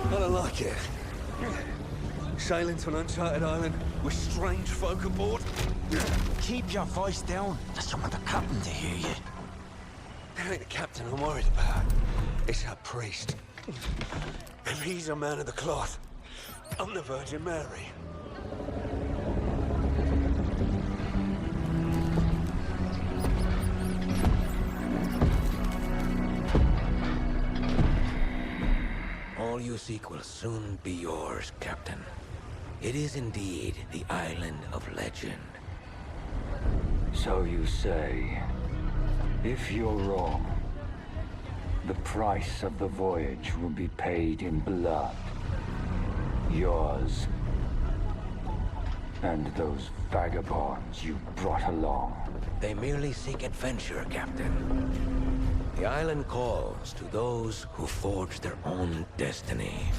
I don't like it. Sailing to an uncharted island with strange folk aboard. Keep your voice down. I just don't want the captain to hear you. It ain't the captain I'm worried about. It's our priest. If he's a man of the cloth, I'm the Virgin Mary. All you seek will soon be yours, Captain. It is indeed the island of legend. So you say. If you're wrong, the price of the voyage will be paid in blood. Yours. And those vagabonds you brought along. They merely seek adventure, Captain. The island calls to those who forge their own destiny.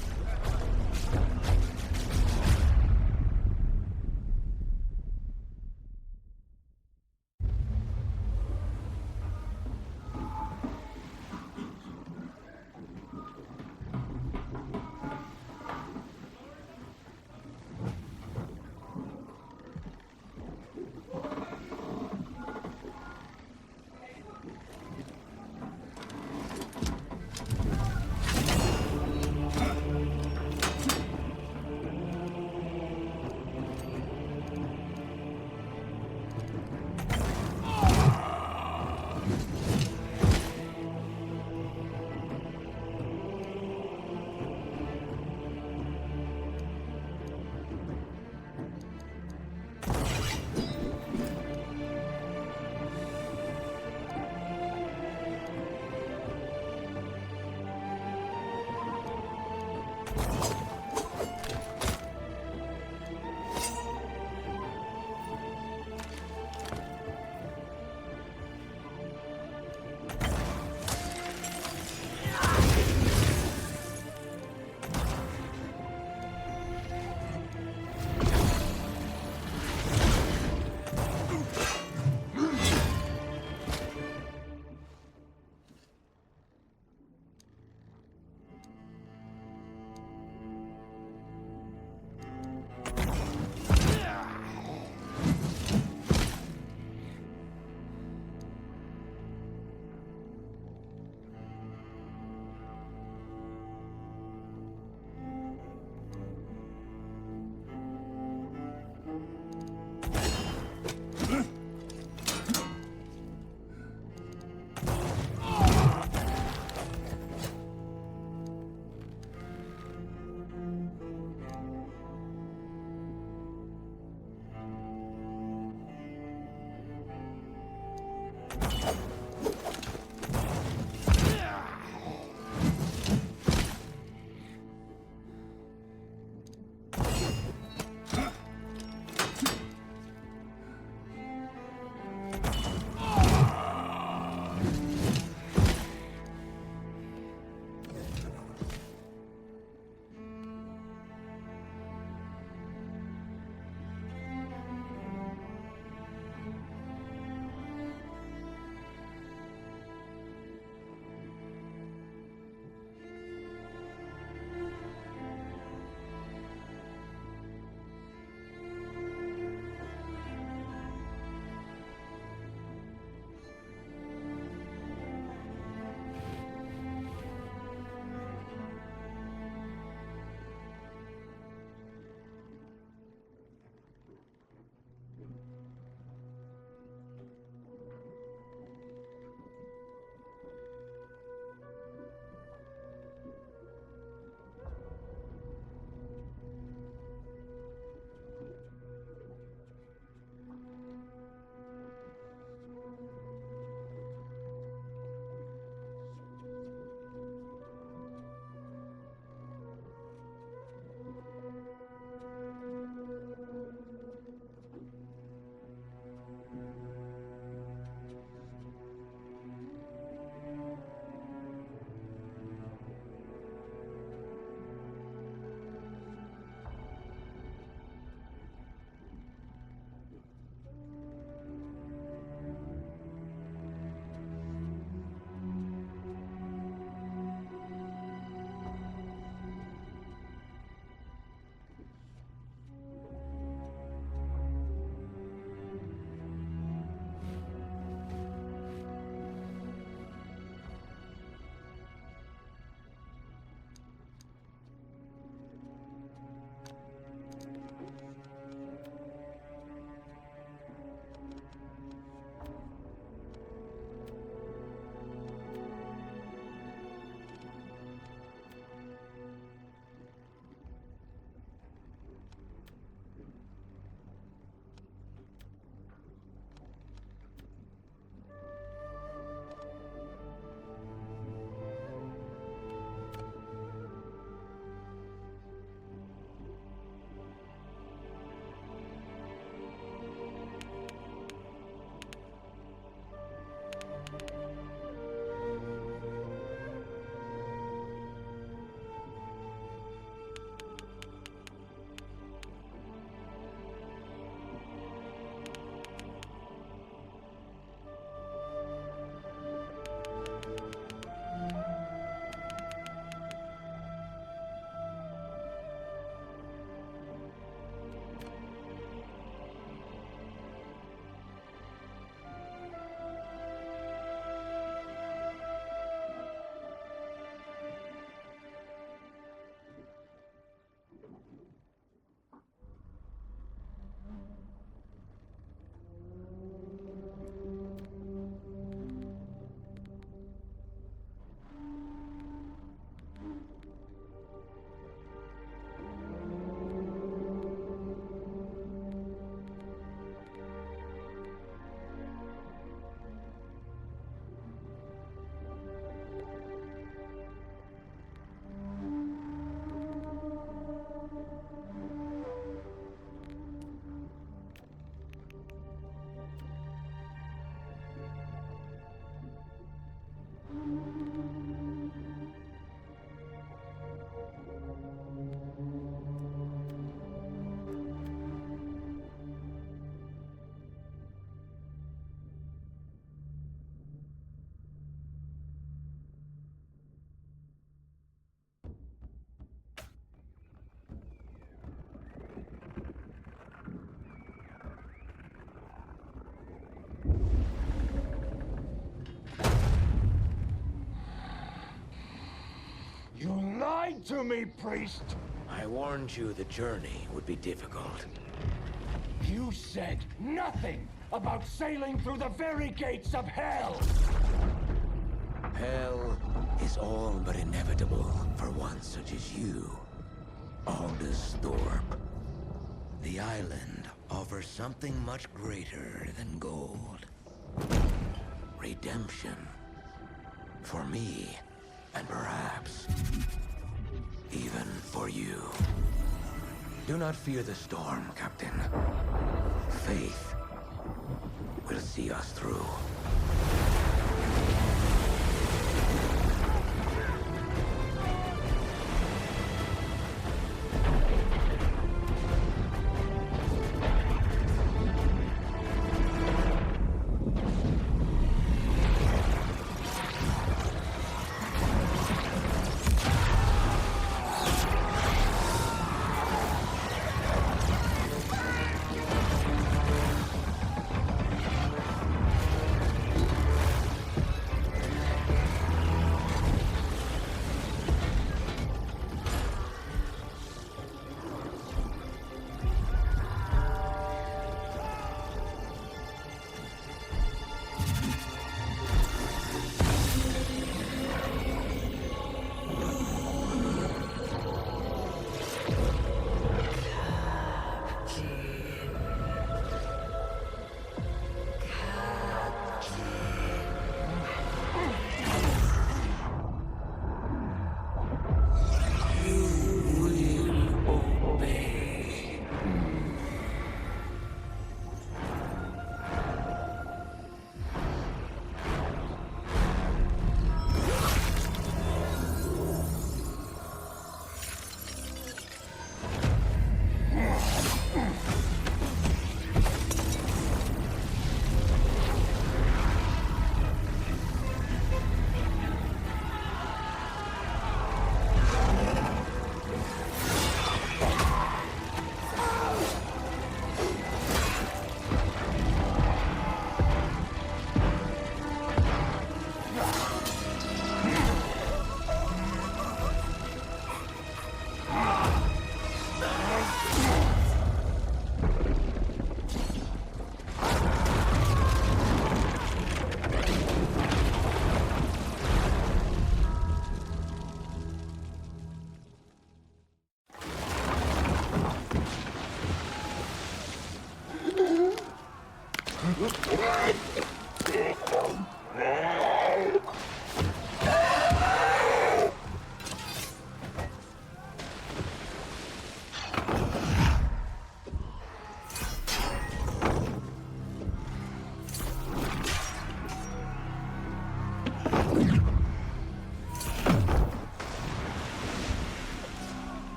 to me, priest! I warned you the journey would be difficult. You said nothing about sailing through the very gates of hell! Hell is all but inevitable for one such as you, Aldous Thorpe. The island offers something much greater than gold. Redemption. For me, and perhaps even for you. Do not fear the storm, Captain. Faith will see us through.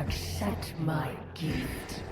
Accept my gift.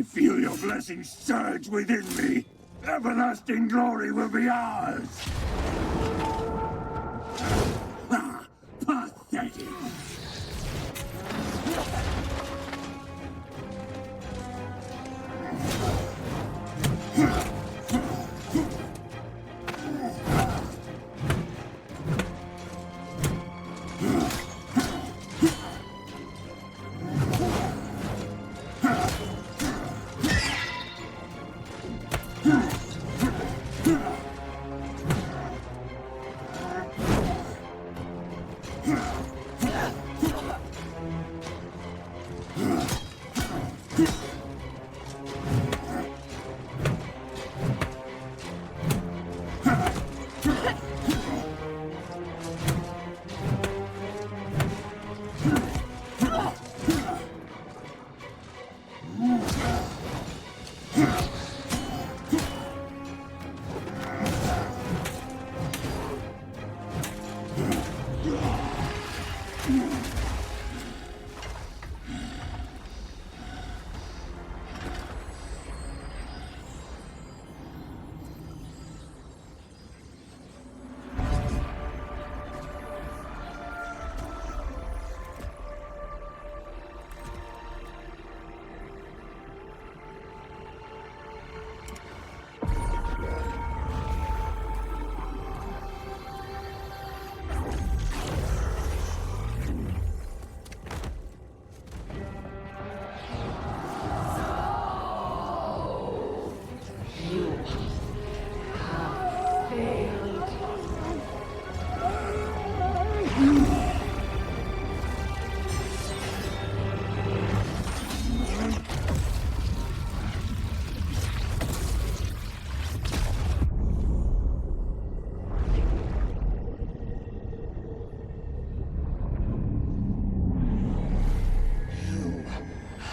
I feel your blessings surge within me. Everlasting glory will be ours. Ah, pathetic.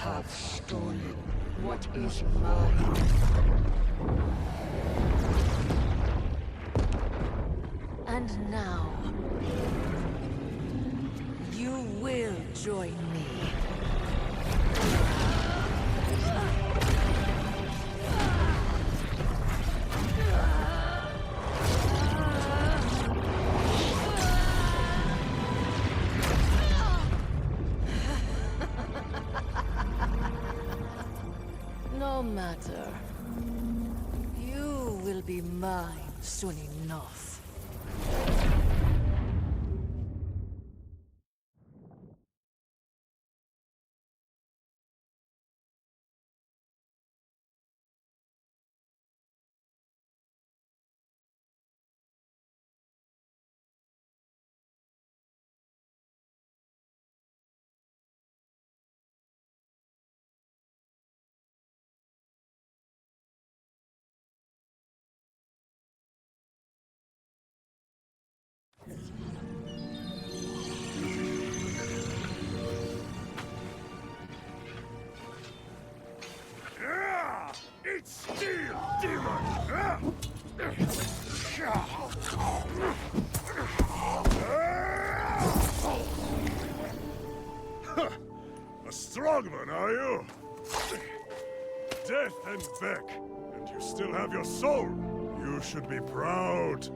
Have stolen what is mine. And now, you will join me. No matter. You will be mine soon enough. It's steel, demon! A strong one, are you? Death and back, and you still have your soul. You should be proud.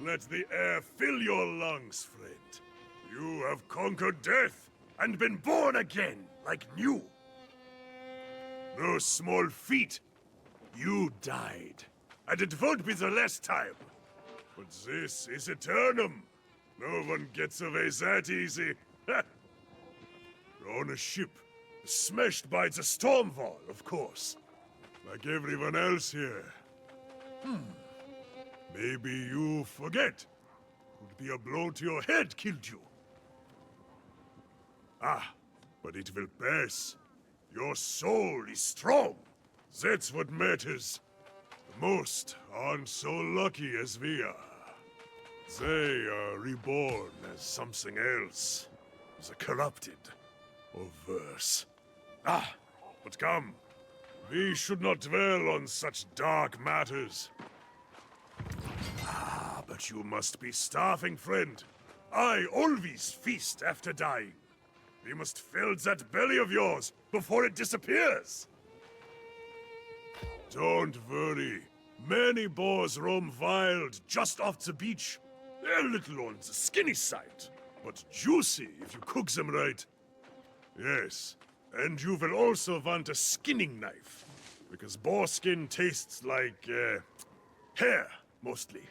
Let the air fill your lungs, friend. You have conquered death and been born again, like new. No small feat. You died, and it won't be the last time. But this is Aeternum. No one gets away that easy. You're on a ship, smashed by the storm wall, of course. Like everyone else here. Maybe you forget. Could be a blow to your head killed you. Ah, but it will pass. Your soul is strong. That's what matters. Most aren't so lucky as we are. They are reborn as something else. The corrupted, or worse. Ah, but come. We should not dwell on such dark matters. Ah, but you must be starving, friend. I always feast after dying. We must fill that belly of yours before it disappears. Don't worry. Many boars roam wild just off the beach. They're a little on the skinny side, but juicy if you cook them right. Yes, and you will also want a skinning knife, because boar skin tastes like, hair, mostly.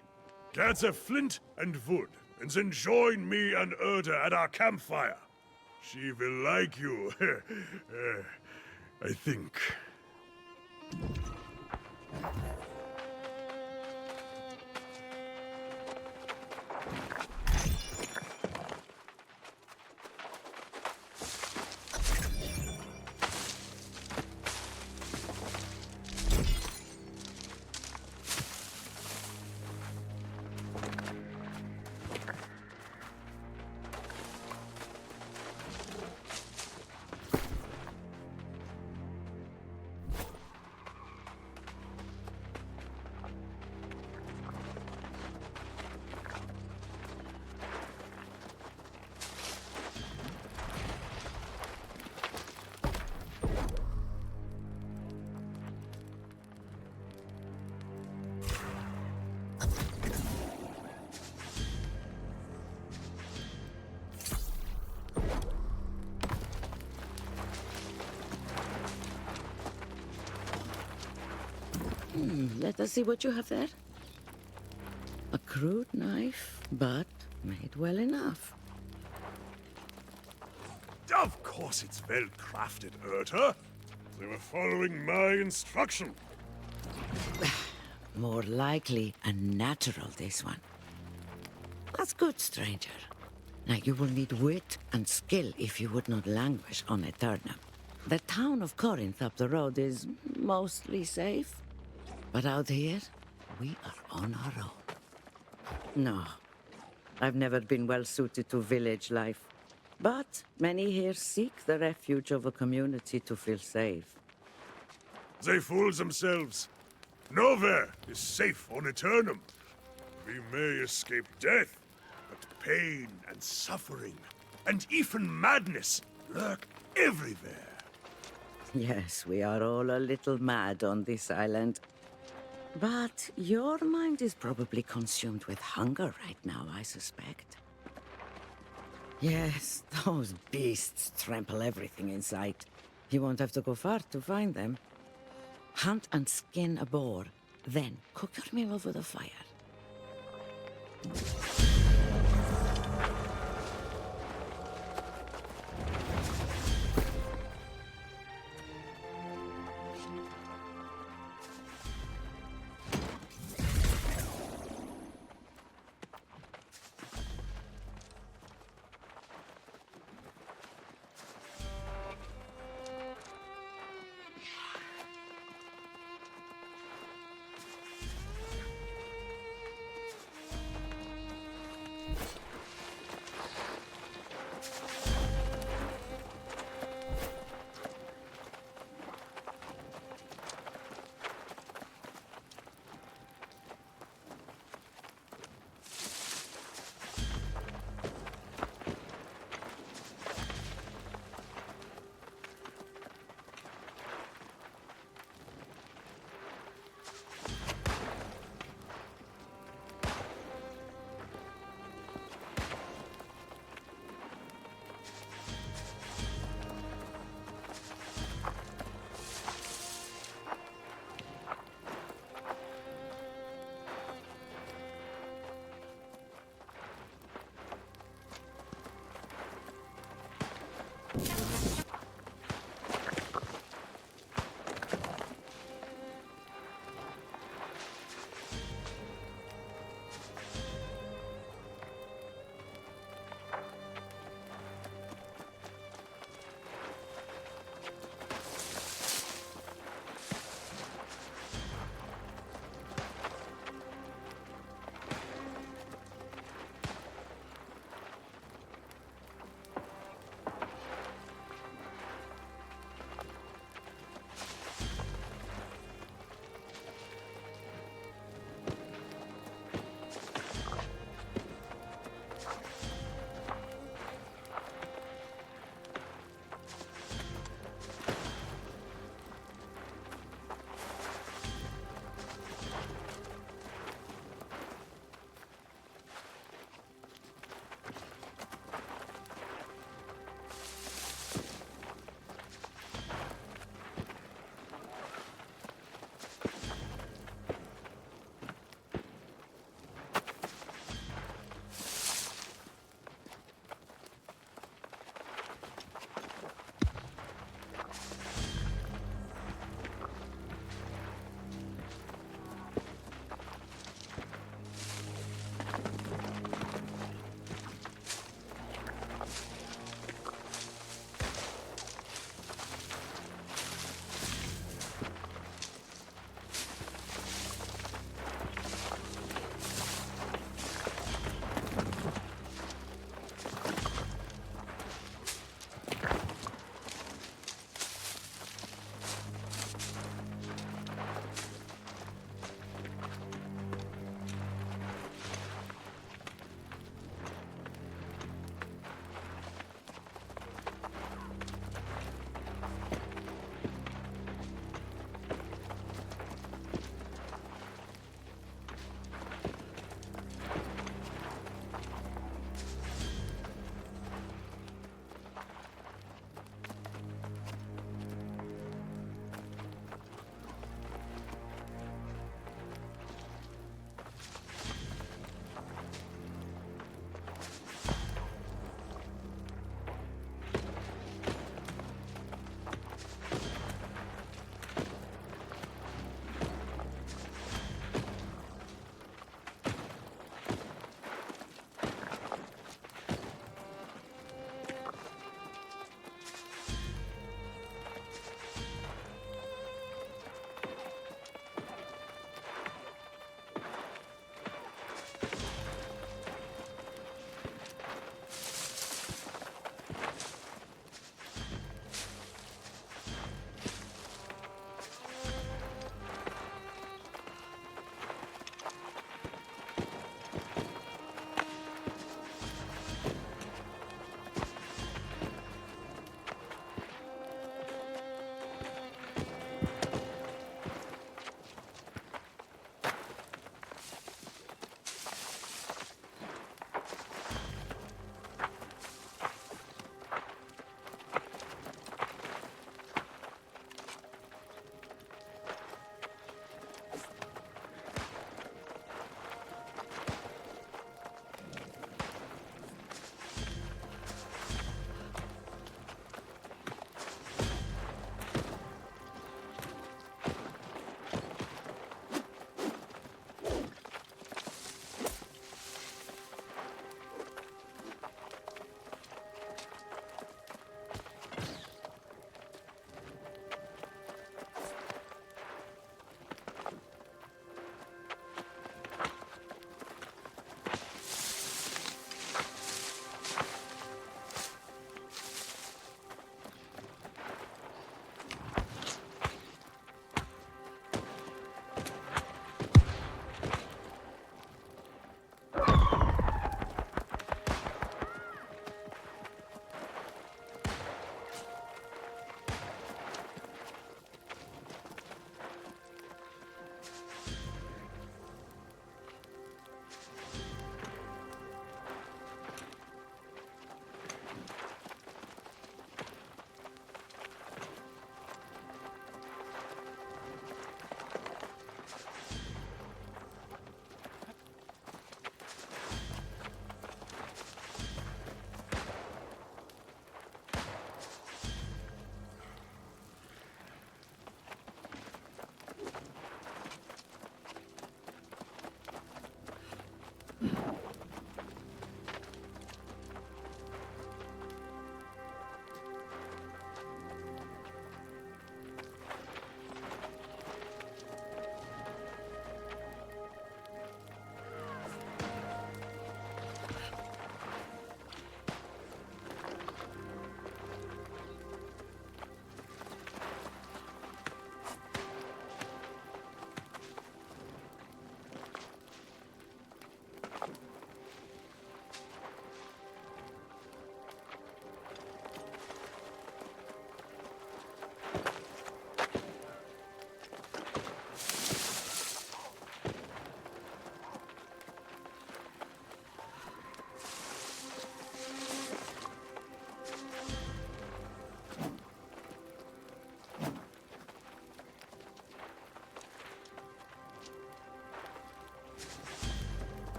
Gather flint and wood, and then join me and Erda at our campfire. She will like you, I think. Let us see what you have there. A crude knife, but made well enough. Of course it's well crafted, Urta. They were following my instruction. More likely a natural, this one. That's good, stranger. Now you will need wit and skill if you would not languish on Aeternum. The town of Corinth up the road is mostly safe. But out here, we are on our own. No, I've never been well suited to village life. But many here seek the refuge of a community to feel safe. They fool themselves. Nowhere is safe on Aeternum. We may escape death, but pain and suffering, and even madness lurk everywhere. Yes, we are all a little mad on this island. But your mind is probably consumed with hunger right now, I suspect. Yes, those beasts trample everything in sight. You won't have to go far to find them. Hunt and skin a boar, then cook your meal over the fire.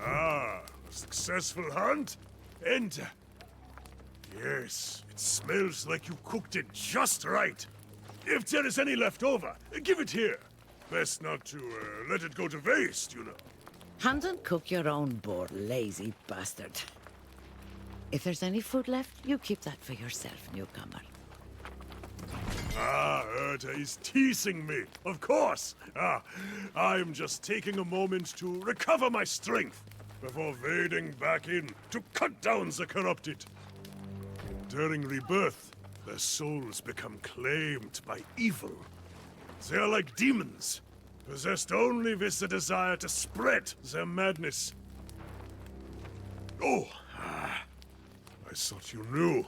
Ah, a successful hunt? Enter. Yes, it smells like you cooked it just right. If there is any left over, give it here. Best not to let it go to waste, you know. Hunt and cook your own boar, lazy bastard. If there's any food left, you keep that for yourself, newcomer. Ah, Erta is teasing me. Of course. I'm just taking a moment to recover my strength before wading back in to cut down the corrupted. During rebirth, their souls become claimed by evil. They are like demons, possessed only with the desire to spread their madness. Oh, I thought you knew.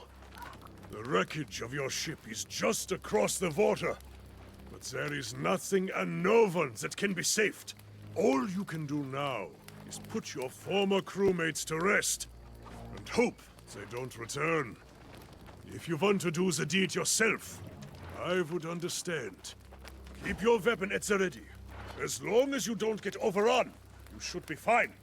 The wreckage of your ship is just across the water. But there is nothing and no one that can be saved. All you can do now is put your former crewmates to rest and hope they don't return. If you want to do the deed yourself, I would understand. Keep your weapon at the ready. As long as you don't get overrun, you should be fine.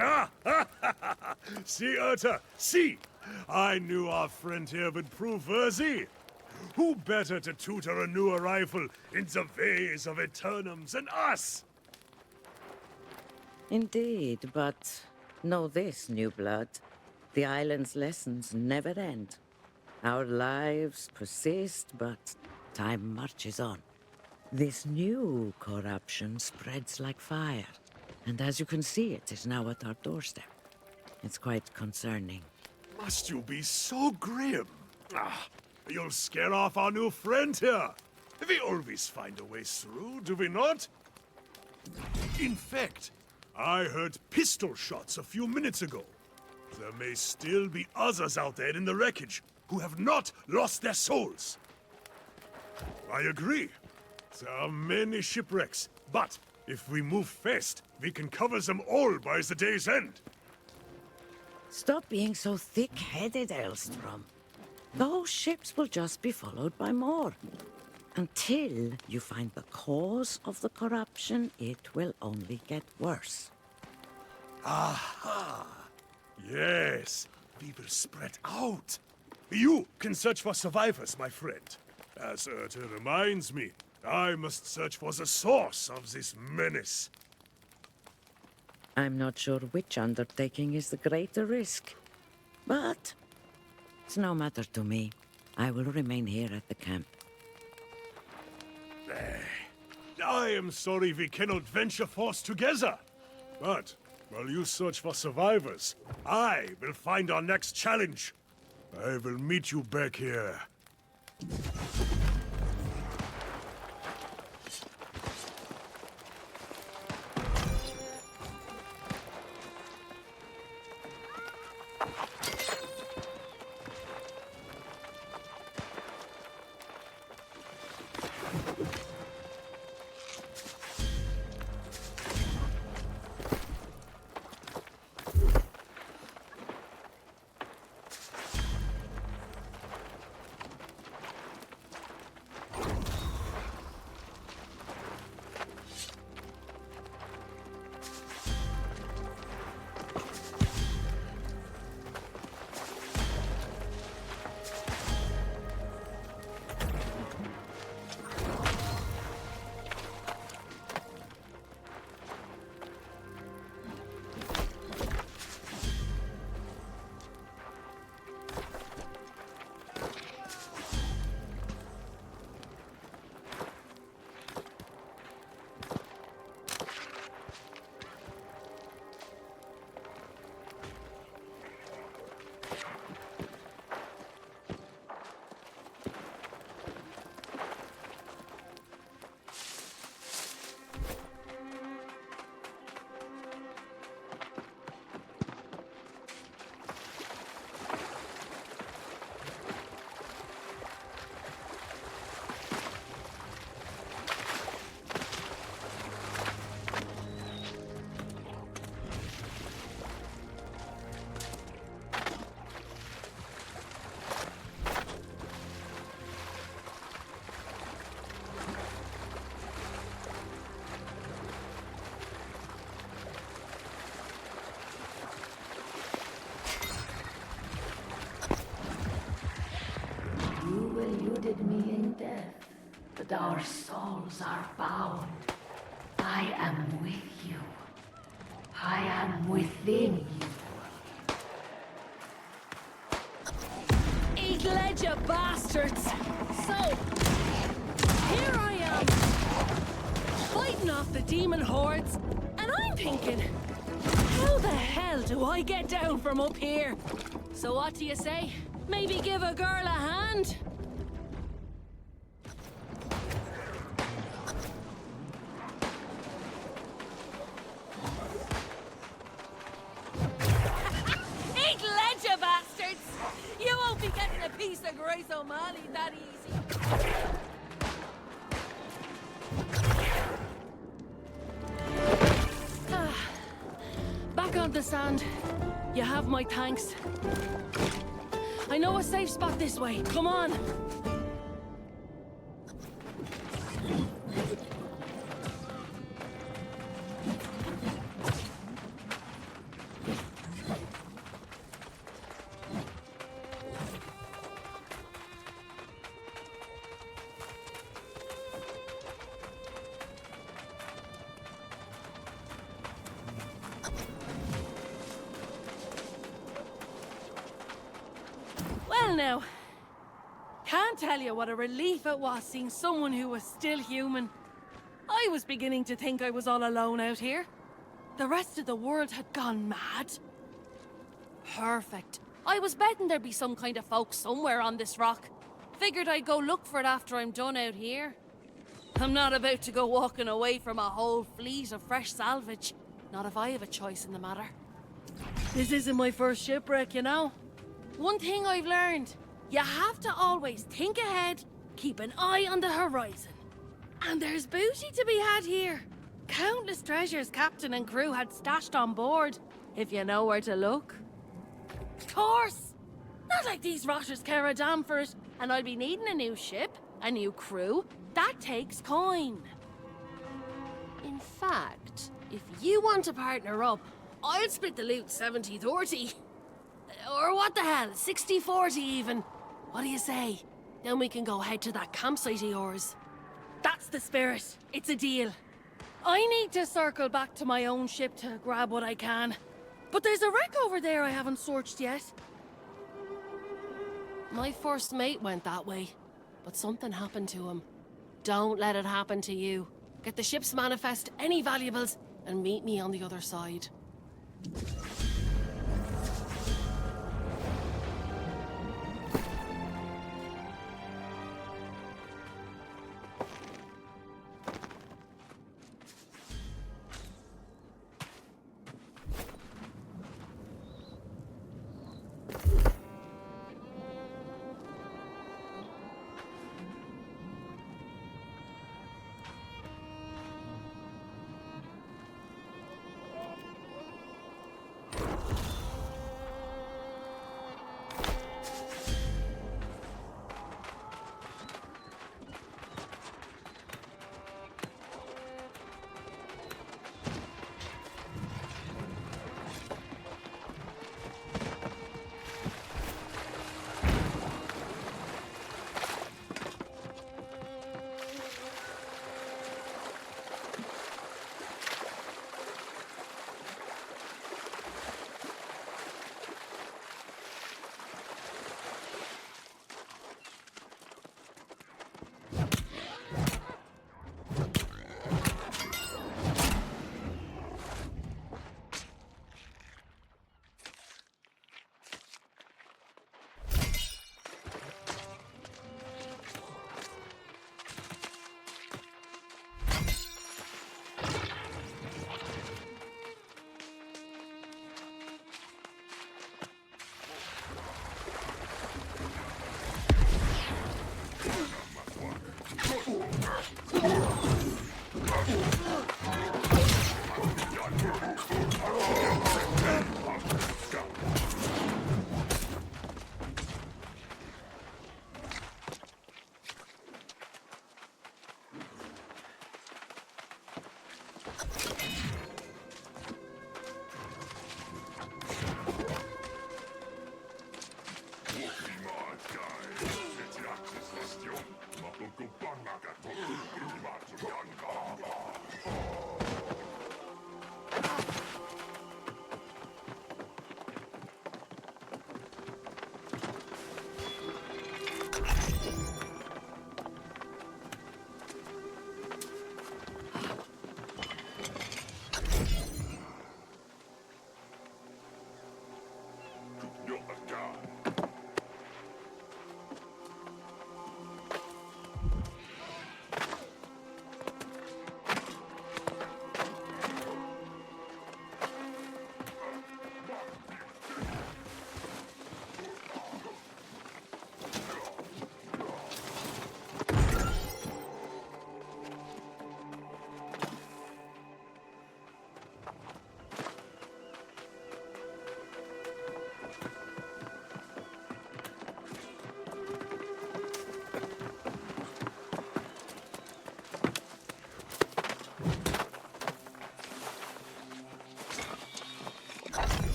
Ah! See, Urta, see! I knew our friend here would prove worthy. Who better to tutor a new arrival in the ways of Aeternums than us? Indeed, but know this, new blood. The island's lessons never end. Our lives persist, but time marches on. This new corruption spreads like fire, and as you can see, it is now at our doorstep. It's quite concerning. Must you be so grim? Ah, you'll scare off our new friend here. We always find a way through, do we not? In fact, I heard pistol shots a few minutes ago. There may still be others out there in the wreckage who have not lost their souls. I agree. There are many shipwrecks, but if we move fast, we can cover them all by the day's end. Stop being so thick-headed, Elstrom. Those ships will just be followed by more. Until you find the cause of the corruption, it will only get worse. Aha! Yes, we will spread out. You can search for survivors, my friend. As Urta reminds me, I must search for the source of this menace. I'm not sure which undertaking is the greater risk. But it's no matter to me. I will remain here at the camp. I am sorry we cannot venture forth together. But while you search for survivors, I will find our next challenge. I will meet you back here. You eluded me in death, but our souls are bound. I am with you. I am within you. Eat ledger, bastards! So, here I am, fighting off the demon hordes, and I'm thinking, how the hell do I get down from up here? So what do you say? Maybe give a girl a hand? Eat ledger, bastards! You won't be getting a piece of Grace O'Malley that easy. Back on the sand. You have my thanks. I know a safe spot this way. Come on! now. Can't tell you what a relief it was seeing someone who was still human. I was beginning to think I was all alone out here. The rest of the world had gone mad. Perfect. I was betting there'd be some kind of folk somewhere on this rock. Figured I'd go look for it after I'm done out here. I'm not about to go walking away from a whole fleet of fresh salvage. Not if I have a choice in the matter. This isn't my first shipwreck, you know. One thing I've learned, you have to always think ahead, keep an eye on the horizon. And there's booty to be had here. Countless treasures captain and crew had stashed on board, if you know where to look. Of course! Not like these rotters care a damn for it, and I'll be needing a new ship, a new crew. That takes coin. In fact, if you want to partner up, I'll split the loot 70-30. Or what the hell, 60-40 even. What do you say? Then we can go head to that campsite of yours. That's the spirit. It's a deal. I need to circle back to my own ship to grab what I can. But there's a wreck over there I haven't searched yet. My first mate went that way, but something happened to him. Don't let it happen to you. Get the ship's manifest, any valuables, and meet me on the other side.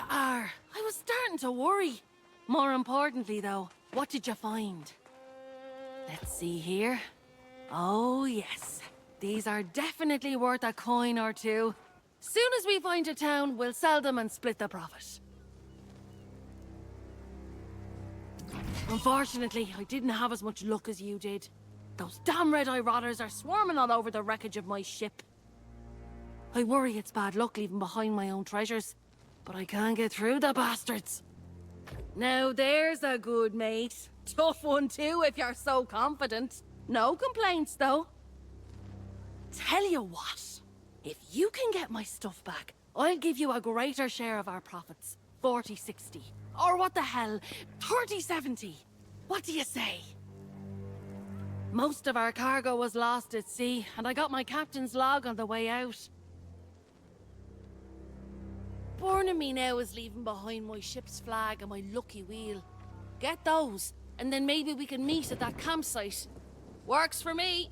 are. I was starting to worry. More importantly, though, what did you find? Let's see here. Oh, yes. These are definitely worth a coin or two. Soon as we find a town, we'll sell them and split the profit. Unfortunately, I didn't have as much luck as you did. Those damn red-eye rotters are swarming all over the wreckage of my ship. I worry it's bad luck leaving behind my own treasures, but I can't get through the bastards. Now there's a good mate. Tough one too, if you're so confident. No complaints, though. Tell you what, if you can get my stuff back, I'll give you a greater share of our profits. 40-60. Or what the hell, 30-70. What do you say? Most of our cargo was lost at sea, and I got my captain's log on the way out. Born in me now is leaving behind my ship's flag and my lucky wheel. Get those, and then maybe we can meet at that campsite. Works for me.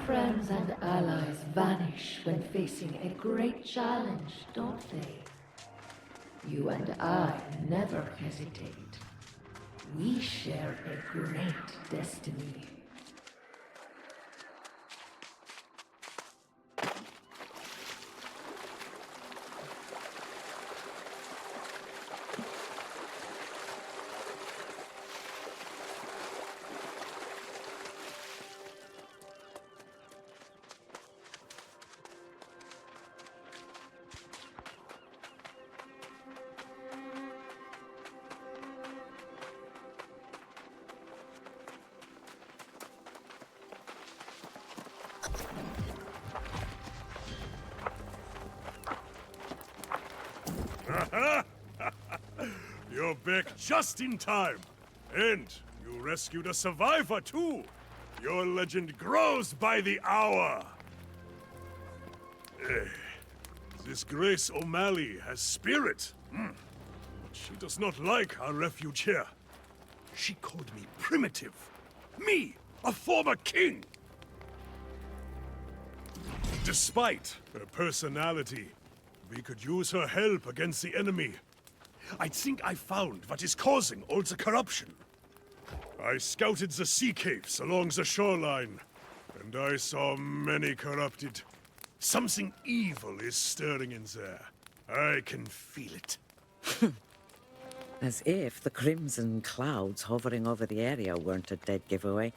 friends and allies vanish when facing a great challenge, don't they? You and I never hesitate. We share a great destiny. You're back just in time. And you rescued a survivor, too. Your legend grows by the hour. This Grace O'Malley has spirit. But she does not like our refuge here. She called me primitive. Me, a former king. Despite her personality, we could use her help against the enemy. I think I found what is causing all the corruption. I scouted the sea caves along the shoreline, and I saw many corrupted. Something evil is stirring in there. I can feel it. As if the crimson clouds hovering over the area weren't a dead giveaway.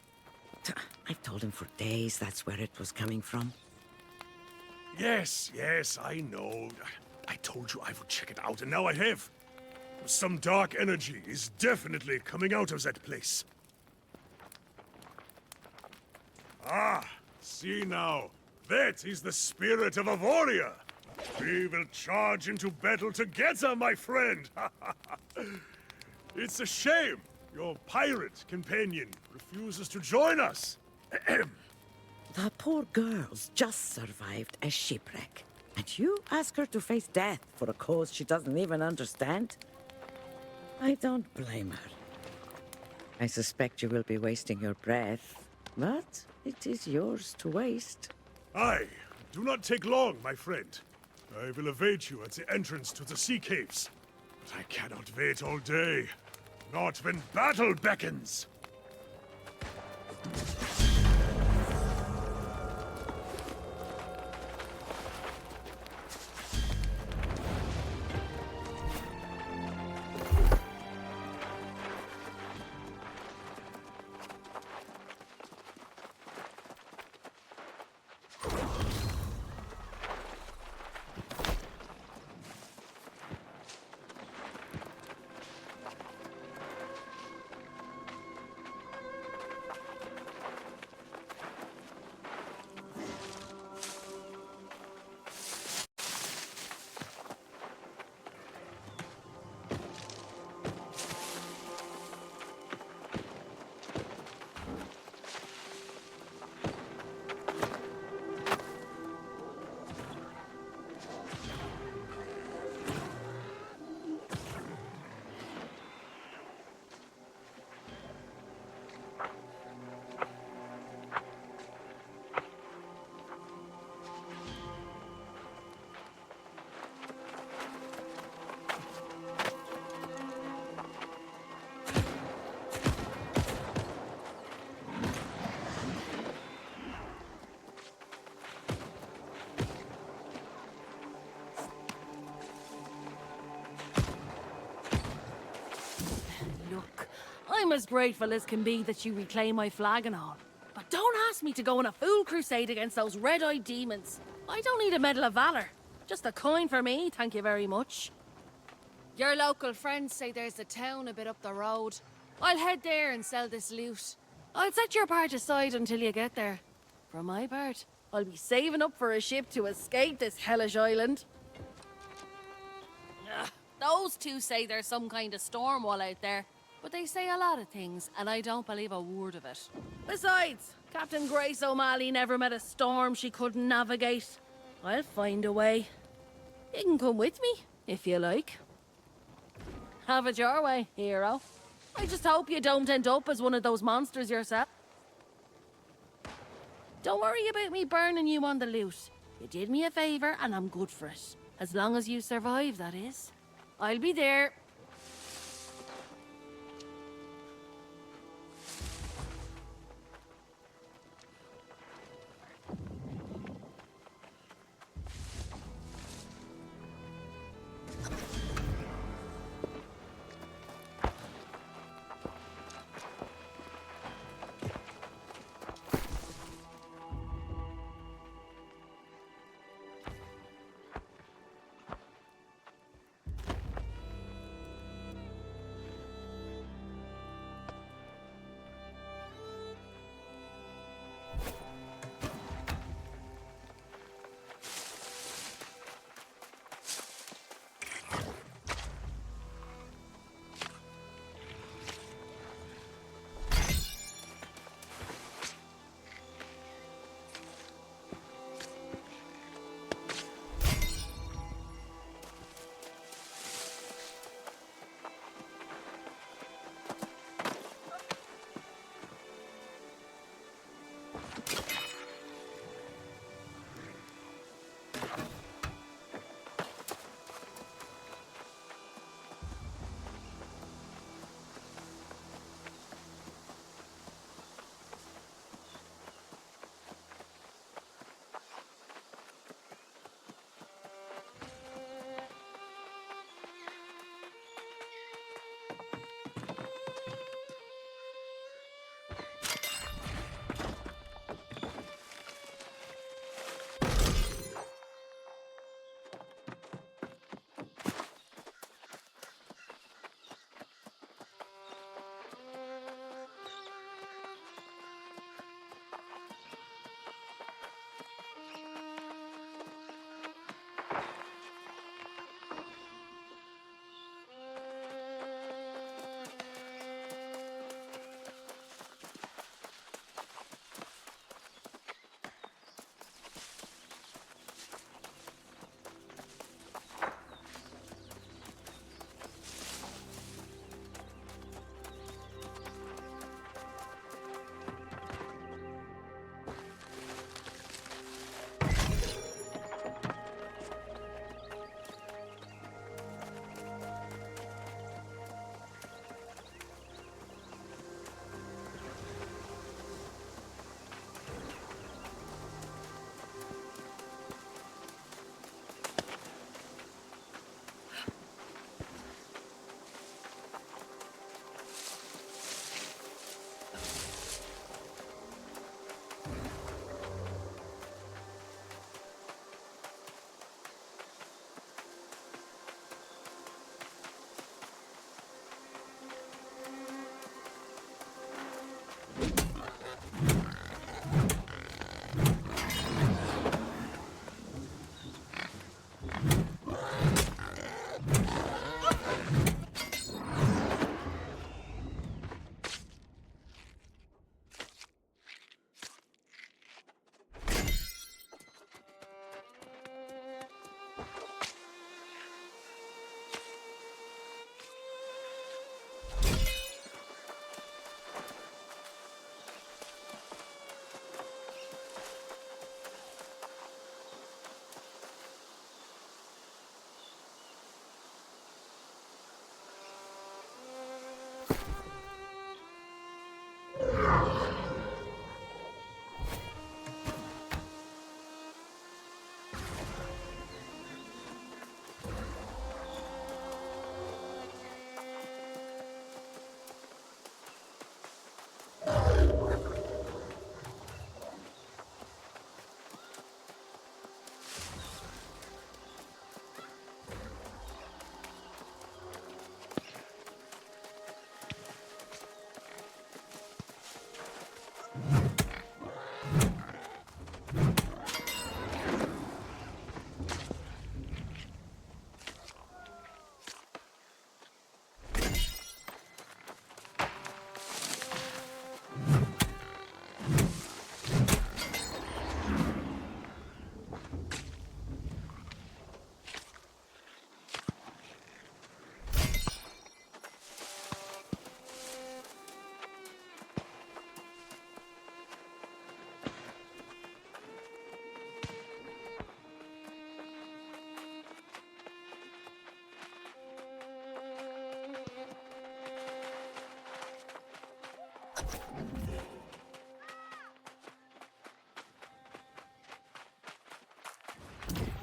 I've told him for days that's where it was coming from. Yes, I know. I told you I would check it out, and now I have. Some dark energy is definitely coming out of that place. Ah, see now. That is the spirit of a warrior. We will charge into battle together, my friend. It's a shame your pirate companion refuses to join us. The poor girl's just survived a shipwreck. And you ask her to face death for a cause she doesn't even understand? I don't blame her. I suspect you will be wasting your breath, but it is yours to waste. Aye, do not take long, my friend. I will await you at the entrance to the sea caves. But I cannot wait all day. Not when battle beckons. Look, I'm as grateful as can be that you reclaim my flag and all. But don't ask me to go on a fool crusade against those red-eyed demons. I don't need a Medal of Valor. Just a coin for me, thank you very much. Your local friends say there's a town a bit up the road. I'll head there and sell this loot. I'll set your part aside until you get there. For my part, I'll be saving up for a ship to escape this hellish island. Ugh, those two say there's some kind of storm wall out there. But they say a lot of things, and I don't believe a word of it. Besides, Captain Grace O'Malley never met a storm she couldn't navigate. I'll find a way. You can come with me, if you like. Have it your way, hero. I just hope you don't end up as one of those monsters yourself. Don't worry about me burning you on the loot. You did me a favor and I'm good for it. As long as you survive, that is. I'll be there.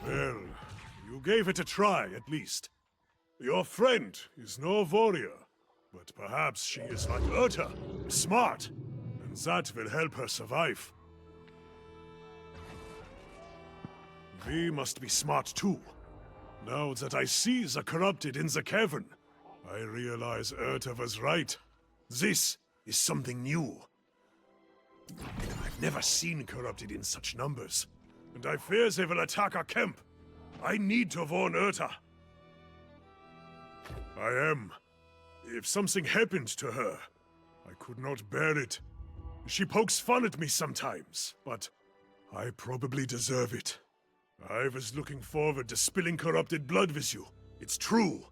Well, you gave it a try, at least. Your friend is no warrior, but perhaps she is like Urta, smart, and that will help her survive. We must be smart too. Now that I see the corrupted in the cavern, I realize Urta was right. This is something new. I've never seen corrupted in such numbers, and I fear they will attack our camp. I need to warn Urta. I am. If something happened to her, I could not bear it. She pokes fun at me sometimes, but I probably deserve it. I was looking forward to spilling corrupted blood with you. It's true.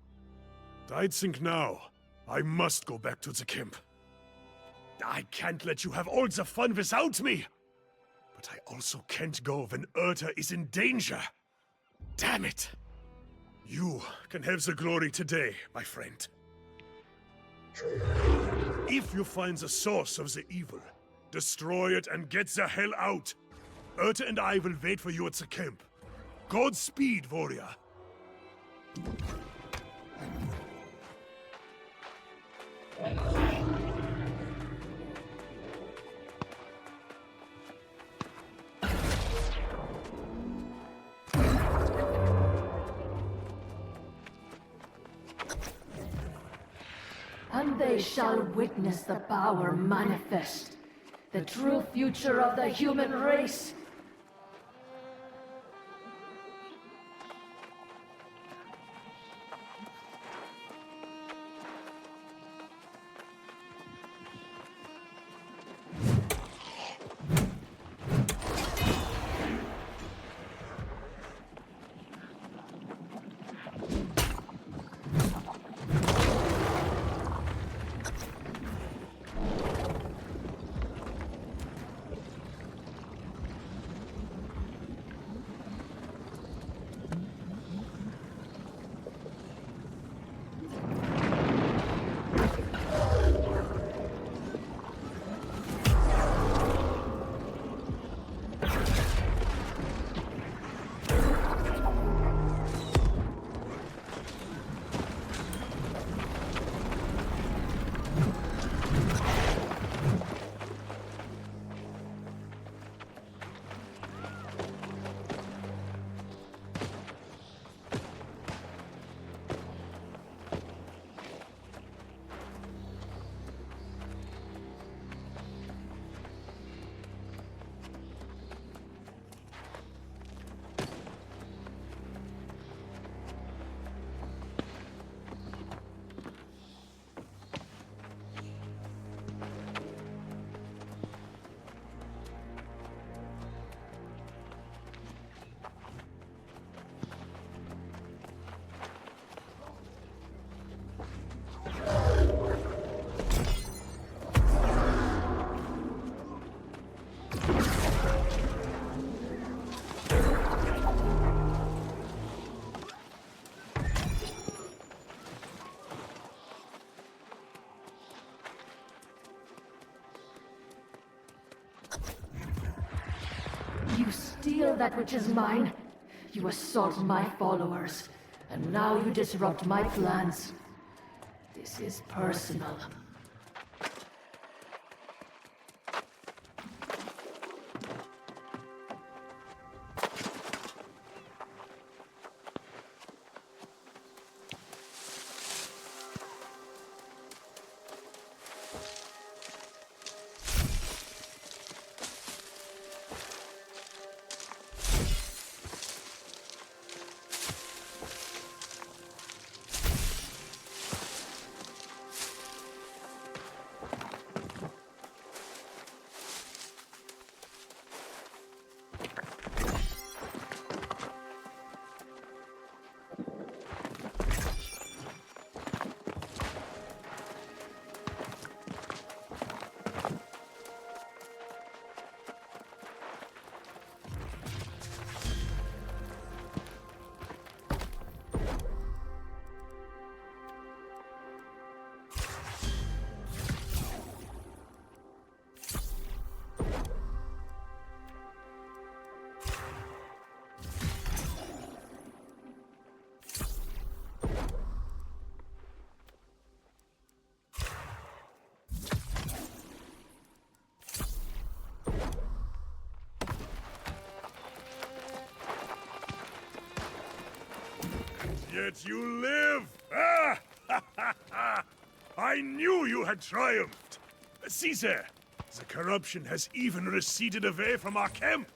I think now, I must go back to the camp. I can't let you have all the fun without me! But I also can't go when Urta is in danger. Damn it! You can have the glory today, my friend. If you find the source of the evil, destroy it and get the hell out. Urta and I will wait for you at the camp. Godspeed, warrior. And they shall witness the power manifest, the true future of the human race. You steal that which is mine. You assault my followers. And now you disrupt my plans. This is personal. Yet you live! Ah! I knew you had triumphed! See there! The corruption has even receded away from our camp!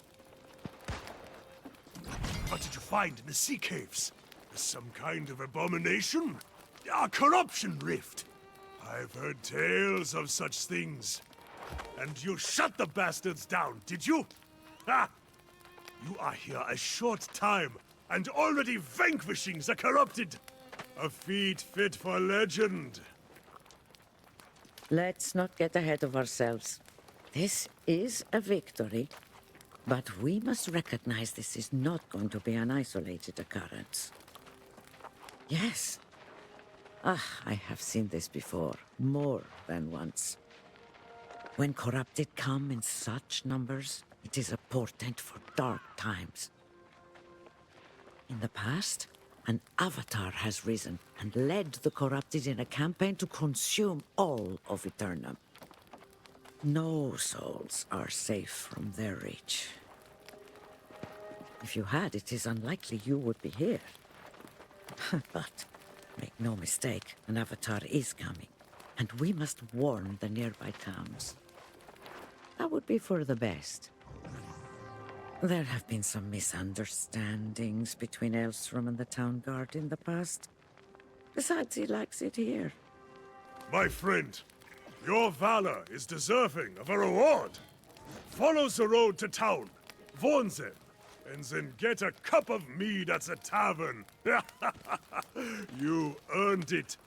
What did you find in the sea caves? Some kind of abomination? A corruption rift? I've heard tales of such things. And you shut the bastards down, did you? Ha! You are here a short time, and already vanquishing the corrupted! A feat fit for legend. Let's not get ahead of ourselves. This is a victory, but we must recognize this is not going to be an isolated occurrence. Yes. I have seen this before, more than once. When corrupted come in such numbers, it is a portent for dark times. In the past, an avatar has risen and led the corrupted in a campaign to consume all of Aeternum. No souls are safe from their reach. If you had, it is unlikely you would be here. But make no mistake, an avatar is coming, and we must warn the nearby towns. That would be for the best. There have been some misunderstandings between Elstrom and the town guard in the past. Besides, he likes it here. My friend, your valor is deserving of a reward. Follow the road to town, warn them, and then get a cup of mead at the tavern. You earned it.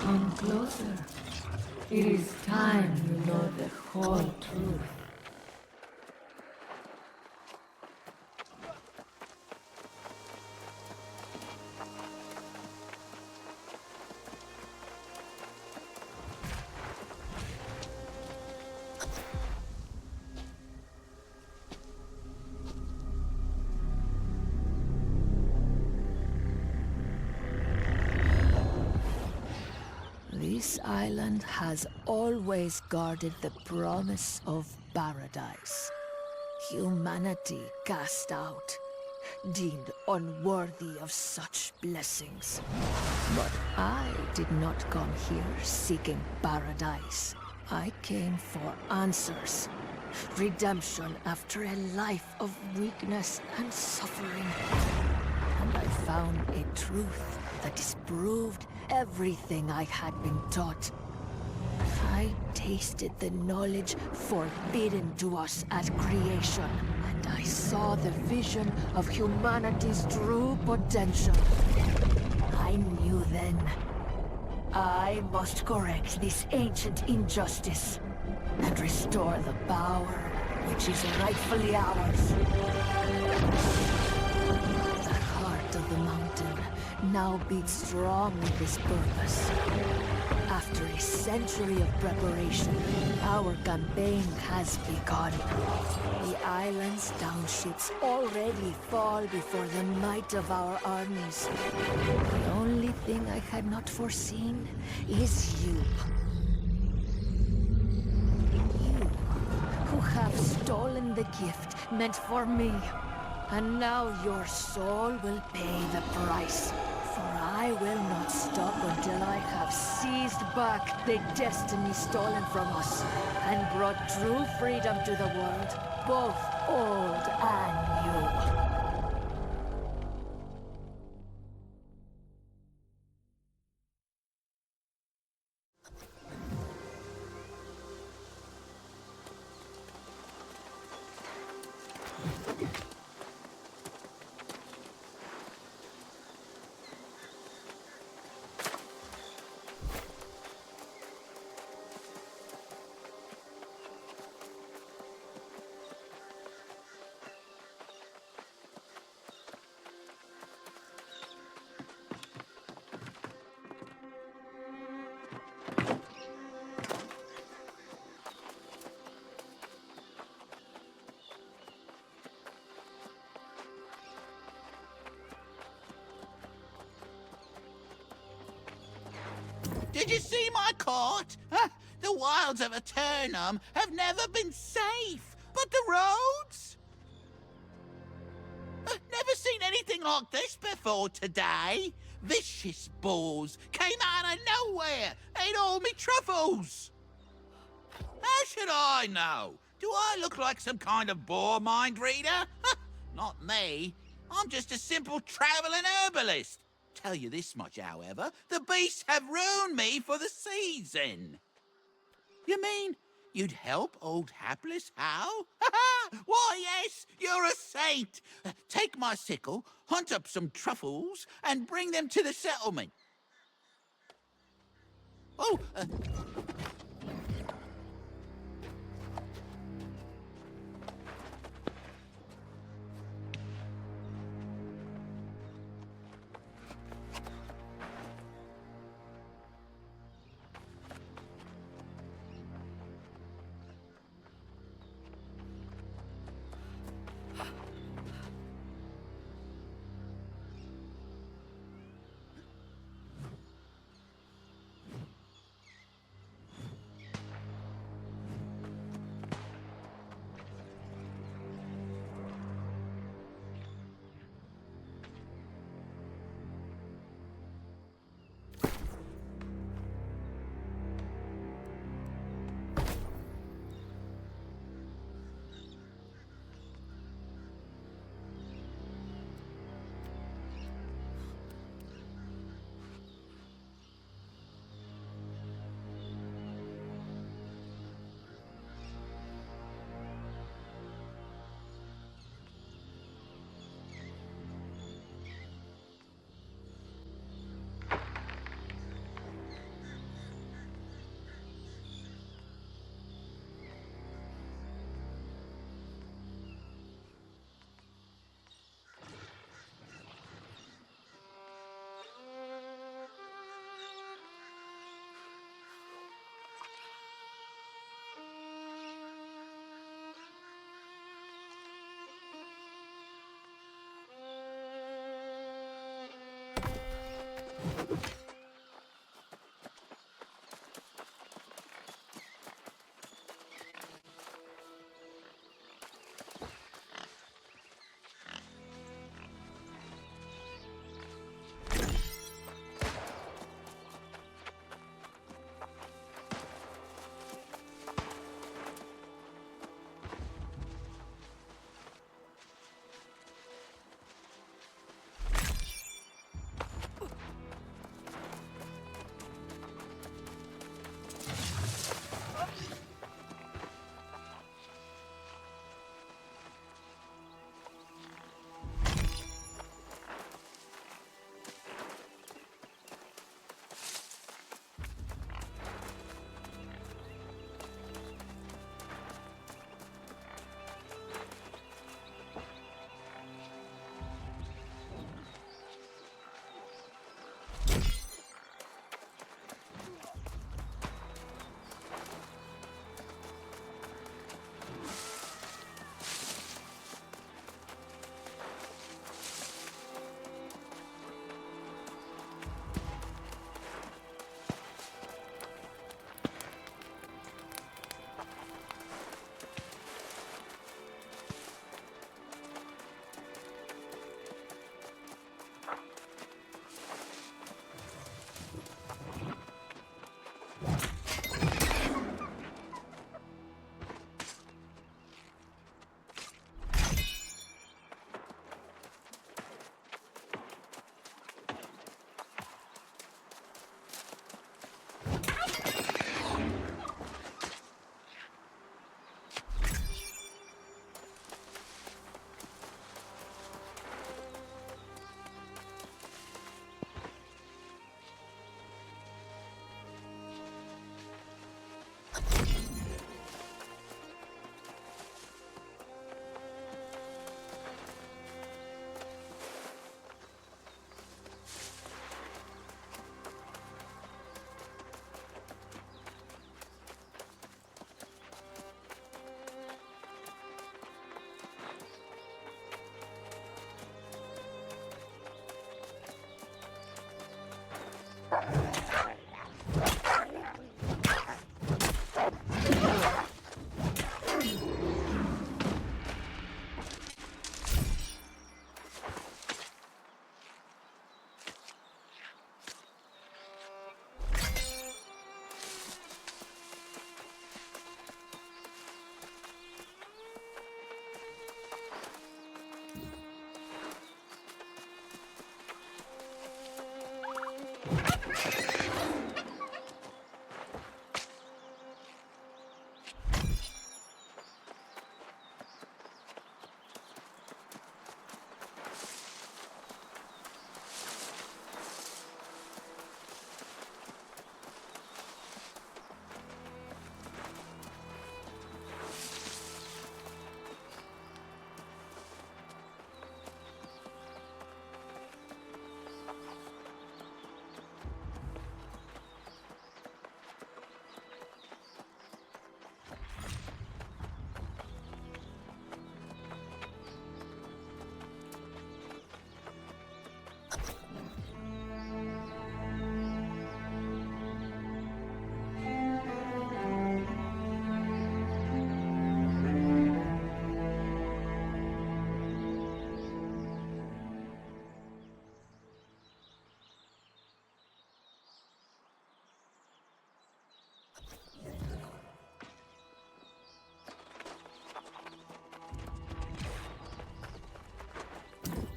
Come closer. It is time you know the whole truth. This island has always guarded the promise of paradise. Humanity cast out, deemed unworthy of such blessings. But I did not come here seeking paradise. I came for answers, Redemption after a life of weakness and suffering. And I found a truth that disproved everything I had been taught. I tasted the knowledge forbidden to us at creation, and I saw the vision of humanity's true potential. I knew then, I must correct this ancient injustice and restore the power which is rightfully ours. The heart of the mountain now beats strong with this purpose. After a century of preparation, our campaign has begun. The island's townships already fall before the might of our armies. The only thing I had not foreseen is you. You, who have stolen the gift meant for me. And now your soul will pay the price. For I will not stop until I have seized back the destiny stolen from us and brought true freedom to the world, both old and new. Did you see my court? Huh? The wilds of Aeternum have never been safe, but the roads? Never seen anything like this before today. Vicious boars came out of nowhere, ate all me truffles. How should I know? Do I look like some kind of boar mind reader? Not me. I'm just a simple traveling herbalist. Tell you this much, however, the beasts have ruined me for the season. You mean you'd help old hapless Hal? Why, yes, you're a saint. Take my sickle, hunt up some truffles, and bring them to the settlement. Oh,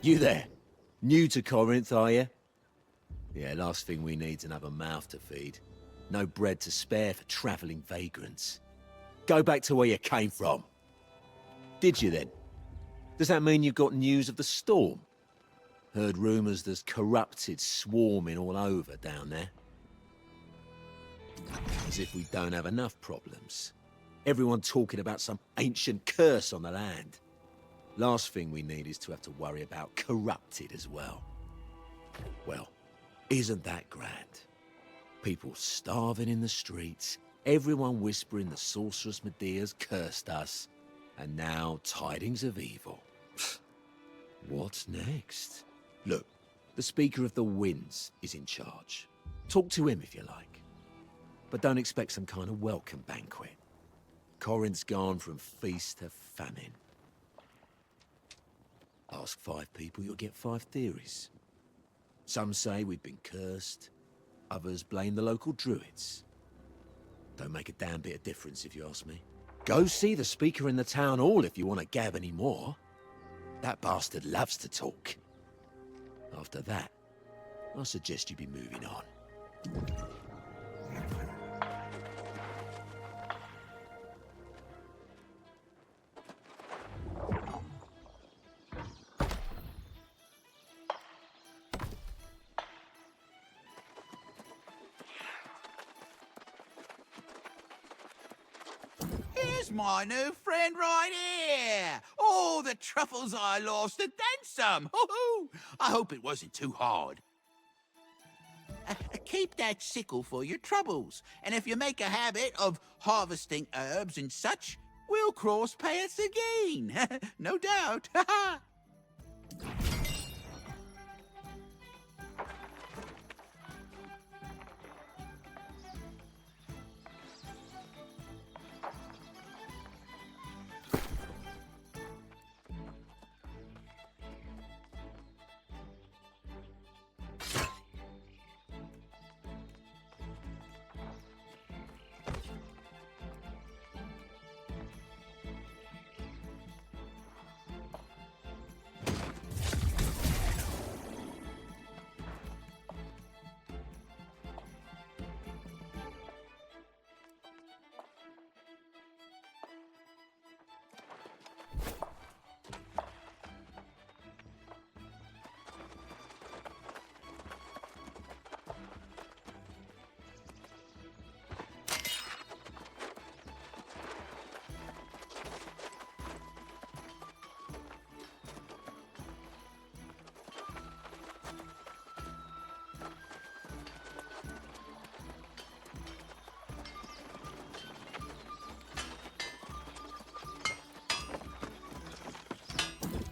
You there? New to Corinth, are you? Yeah, last thing we need's another mouth to feed. No bread to spare for travelling vagrants. Go back to where you came from. Did you then? Does that mean you've got news of the storm? Heard rumours there's corrupted swarming all over down there. As if we don't have enough problems. Everyone talking about some ancient curse on the land. Last thing we need is to have to worry about corrupted as well. Well, isn't that grand? People starving in the streets, everyone whispering the sorceress Medea's cursed us, and now tidings of evil. What's next? Look, the Speaker of the Winds is in charge. Talk to him if you like. But don't expect some kind of welcome banquet. Corinth's gone from feast to famine. Ask 5 people, you'll get 5 theories. Some say we've been cursed. Others blame the local druids. Don't make a damn bit of difference if you ask me. Go see the Speaker in the town hall if you want to gab any more. That bastard loves to talk. After that, I suggest you be moving on. Here's my new friend right here. Oh, the truffles I lost and then some. Hoo-hoo. I hope it wasn't too hard. Keep that sickle for your troubles. And if you make a habit of harvesting herbs and such, we'll cross paths again. No doubt.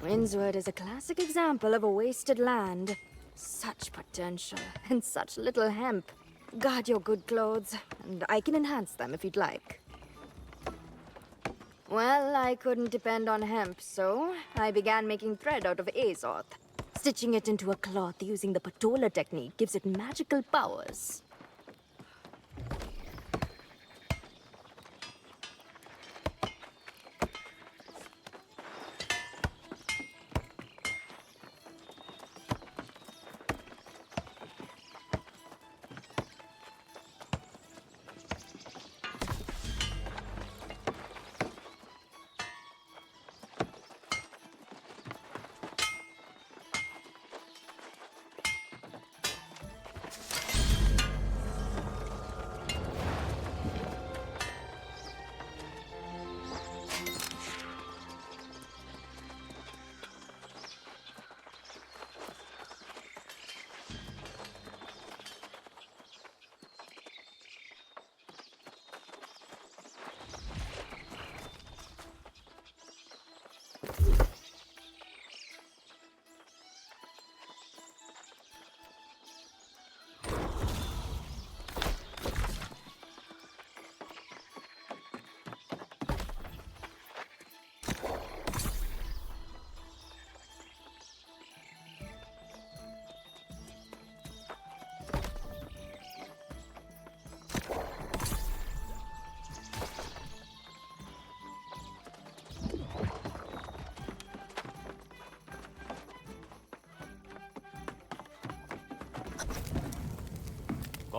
Rindswood is a classic example of a wasted land. Such potential, and such little hemp. Guard your good clothes, and I can enhance them if you'd like. Well, I couldn't depend on hemp, so I began making thread out of azoth. Stitching it into a cloth using the patola technique gives it magical powers.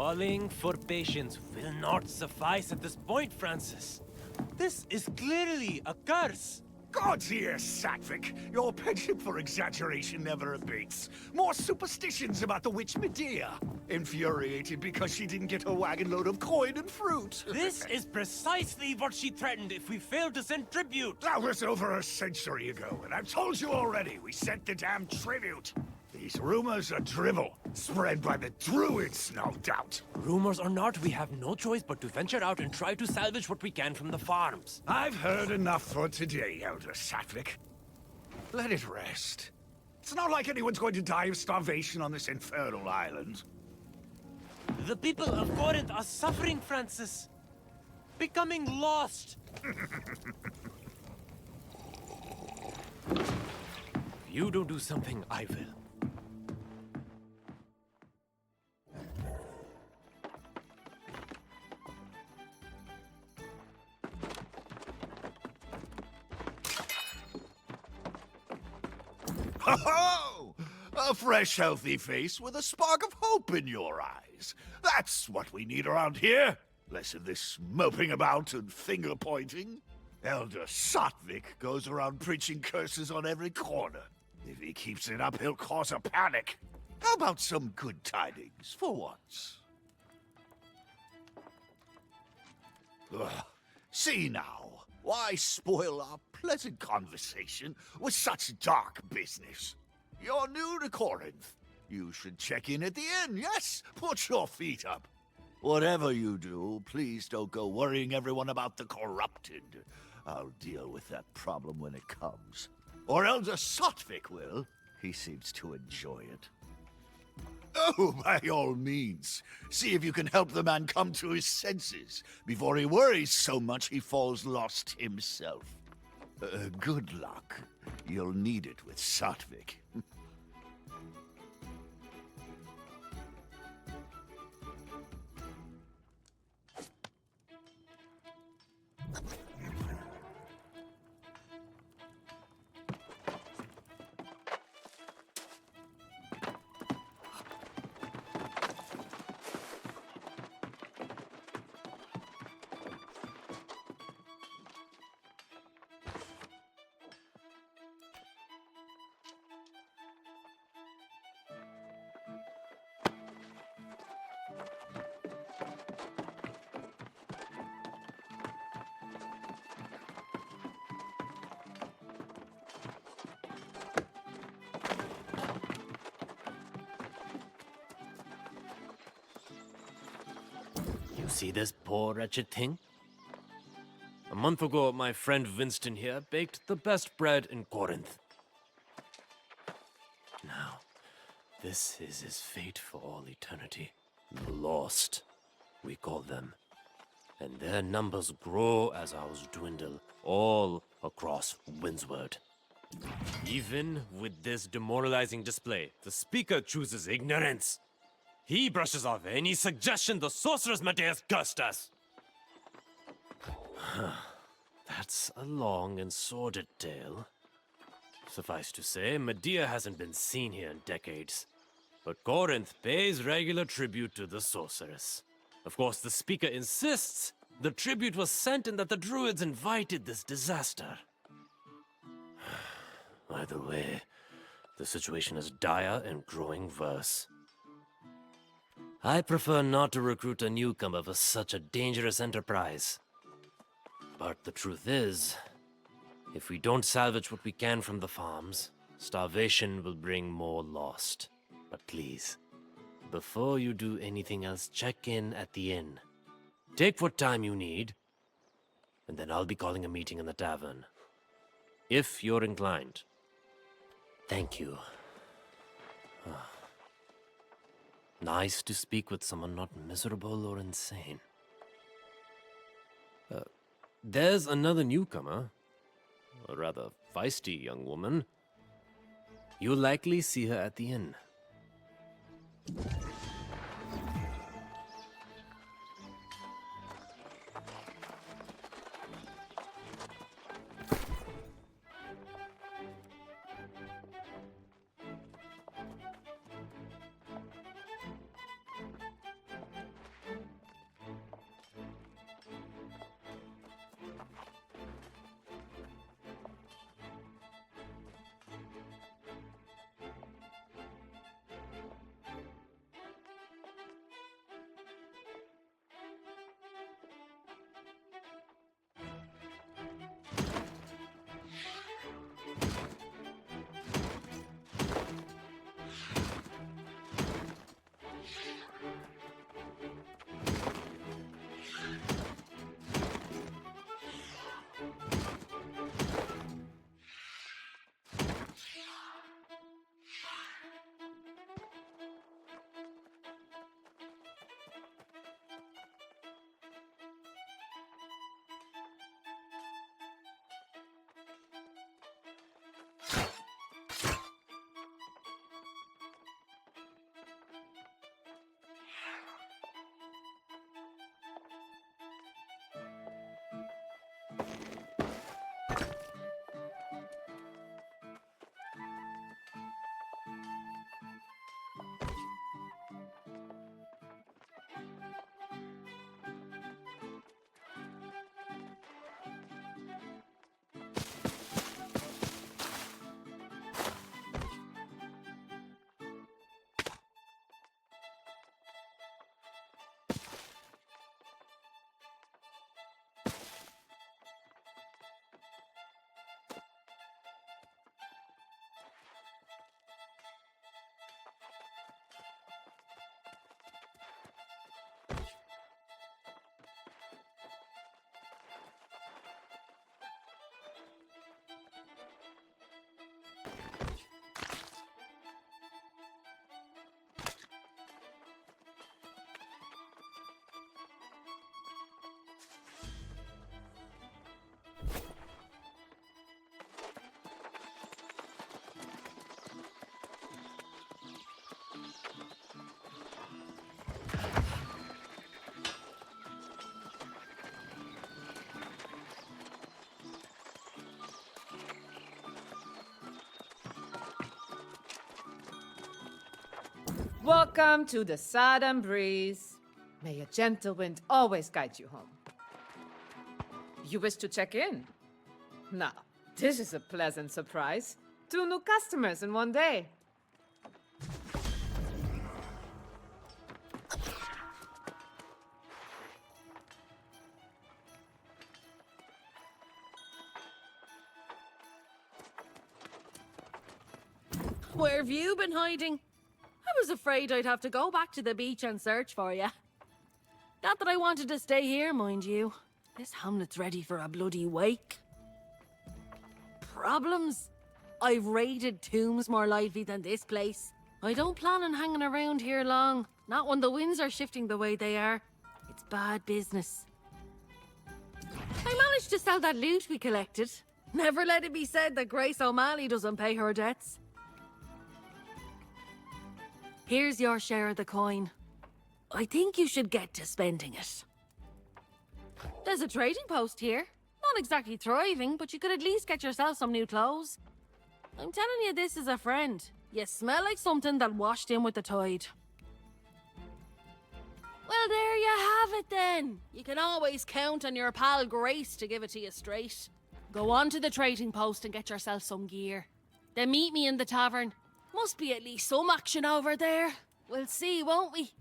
Calling for patience will not suffice at this point, Francis. This is clearly a curse. God's ears, Satvik. Your penchant for exaggeration never abates. More superstitions about the witch Medea. Infuriated because she didn't get a wagon load of coin and fruit. This is precisely what she threatened if we failed to send tribute. That was over a century ago, and I've told you already, we sent the damn tribute. These rumors are drivel, spread by the druids, no doubt. Rumors or not, we have no choice but to venture out and try to salvage what we can from the farms. I've heard enough for today, Elder Satvik. Let it rest. It's not like anyone's going to die of starvation on this infernal island. The people of Corinth are suffering, Francis. Becoming lost. If you don't do something, I will. Ho-ho! A fresh, healthy face with a spark of hope in your eyes. That's what we need around here. Less of this moping about and finger-pointing. Elder Satvik goes around preaching curses on every corner. If he keeps it up, he'll cause a panic. How about some good tidings, for once? Ugh. See now. Why spoil our pleasant conversation with such dark business? You're new to Corinth. You should check in at the inn, yes? Put your feet up. Whatever you do, please don't go worrying everyone about the corrupted. I'll deal with that problem when it comes. Or Elder Satvik will. He seems to enjoy it. Oh, by all means. See if you can help the man come to his senses before he worries so much he falls lost himself. Good luck. You'll need it with Satvik. You see this poor wretched thing? A month ago, my friend Winston here baked the best bread in Corinth. Now, this is his fate for all eternity. The lost, we call them. And their numbers grow as ours dwindle, all across Windsward. Even with this demoralizing display, the speaker chooses ignorance. He brushes off any suggestion the sorceress Medea's cursed us. That's a long and sordid tale. Suffice to say, Medea hasn't been seen here in decades. But Corinth pays regular tribute to the sorceress. Of course, the speaker insists the tribute was sent and that the druids invited this disaster. Either way, the situation is dire and growing worse. I prefer not to recruit a newcomer for such a dangerous enterprise. But the truth is, if we don't salvage what we can from the farms, starvation will bring more lost. But please, before you do anything else, check in at the inn. Take what time you need, and then I'll be calling a meeting in the tavern. If you're inclined. Thank you. Nice to speak with someone not miserable or insane. There's another newcomer. A rather feisty young woman. You'll likely see her at the inn. Welcome to the Southern Breeze. May a gentle wind always guide you home. You wish to check in? Now, this is a pleasant surprise. 2 new customers in one day. Where have you been hiding? I was afraid I'd have to go back to the beach and search for you. Not that I wanted to stay here, mind you. This hamlet's ready for a bloody wake. Problems? I've raided tombs more lively than this place. I don't plan on hanging around here long. Not when the winds are shifting the way they are. It's bad business. I managed to sell that loot we collected. Never let it be said that Grace O'Malley doesn't pay her debts. Here's your share of the coin. I think you should get to spending it. There's a trading post here. Not exactly thriving, but you could at least get yourself some new clothes. I'm telling you this as a friend. You smell like something that washed in with the tide. Well, there you have it then. You can always count on your pal Grace to give it to you straight. Go on to the trading post and get yourself some gear. Then meet me in the tavern. Must be at least some action over there. We'll see, won't we?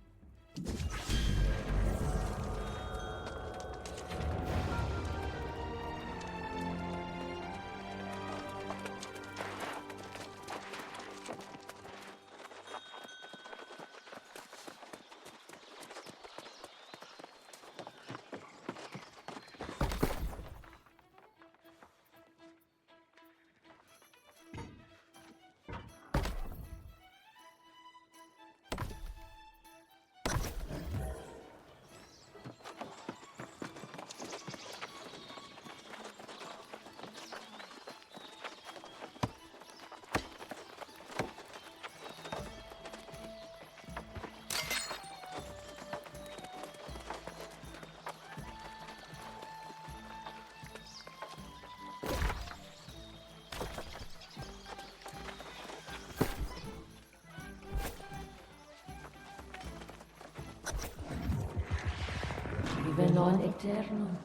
Even on Aeternum,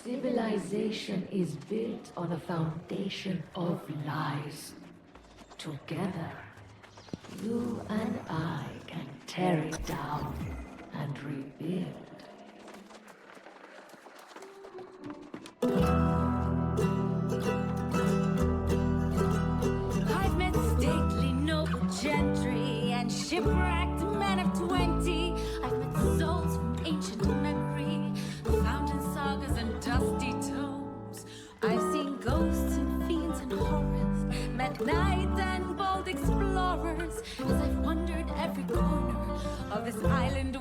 civilization is built on a foundation of lies. Together, you and I can tear it down and rebuild. I've met stately noble gentry and shipwrecked men of 20. I've met souls from ancient memory, found in sagas and dusty tomes. I've seen ghosts and fiends and horrors, met knights and bold explorers, as I've wandered every corner of this island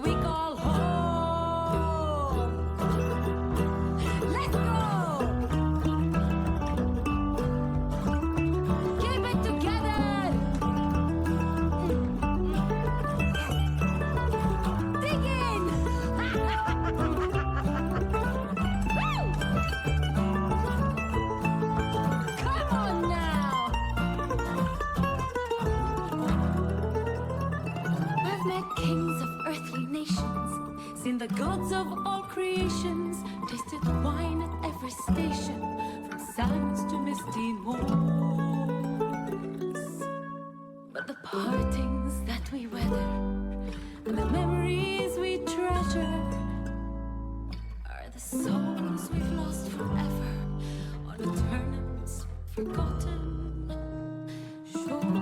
Seen the gods of all creations, tasted wine at every station, from sands to misty moors. But the partings that we weather and the memories we treasure are the souls we've lost forever on Aeternum's forgotten shores.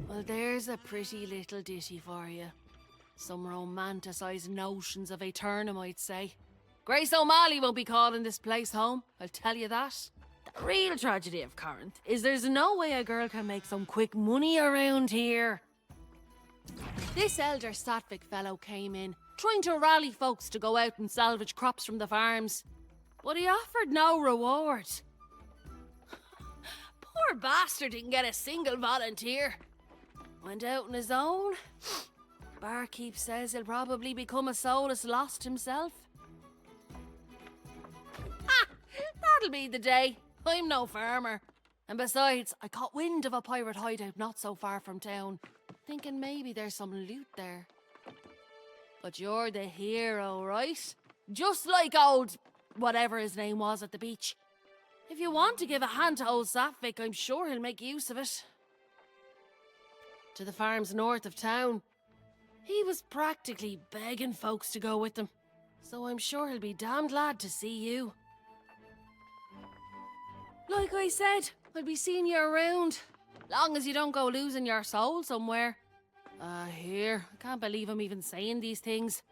Well, there's a pretty little ditty for you. Some romanticised notions of Aeternum, I'd say. Grace O'Malley won't be calling this place home, I'll tell you that. The real tragedy of Corinth is there's no way a girl can make some quick money around here. This elder Sattvic fellow came in, trying to rally folks to go out and salvage crops from the farms. But he offered no reward. Poor bastard didn't get a single volunteer. Went out on his own. Barkeep says he'll probably become a soulless lost himself. Ah! That'll be the day. I'm no farmer. And besides, I caught wind of a pirate hideout not so far from town, thinking maybe there's some loot there. But you're the hero, right? Just like old whatever his name was at the beach. If you want to give a hand to old Sattvic, I'm sure he'll make use of it. To the farms north of town. He was practically begging folks to go with him, so I'm sure he'll be damned glad to see you. Like I said, I'll be seeing you around, long as you don't go losing your soul somewhere. Here, I can't believe I'm even saying these things.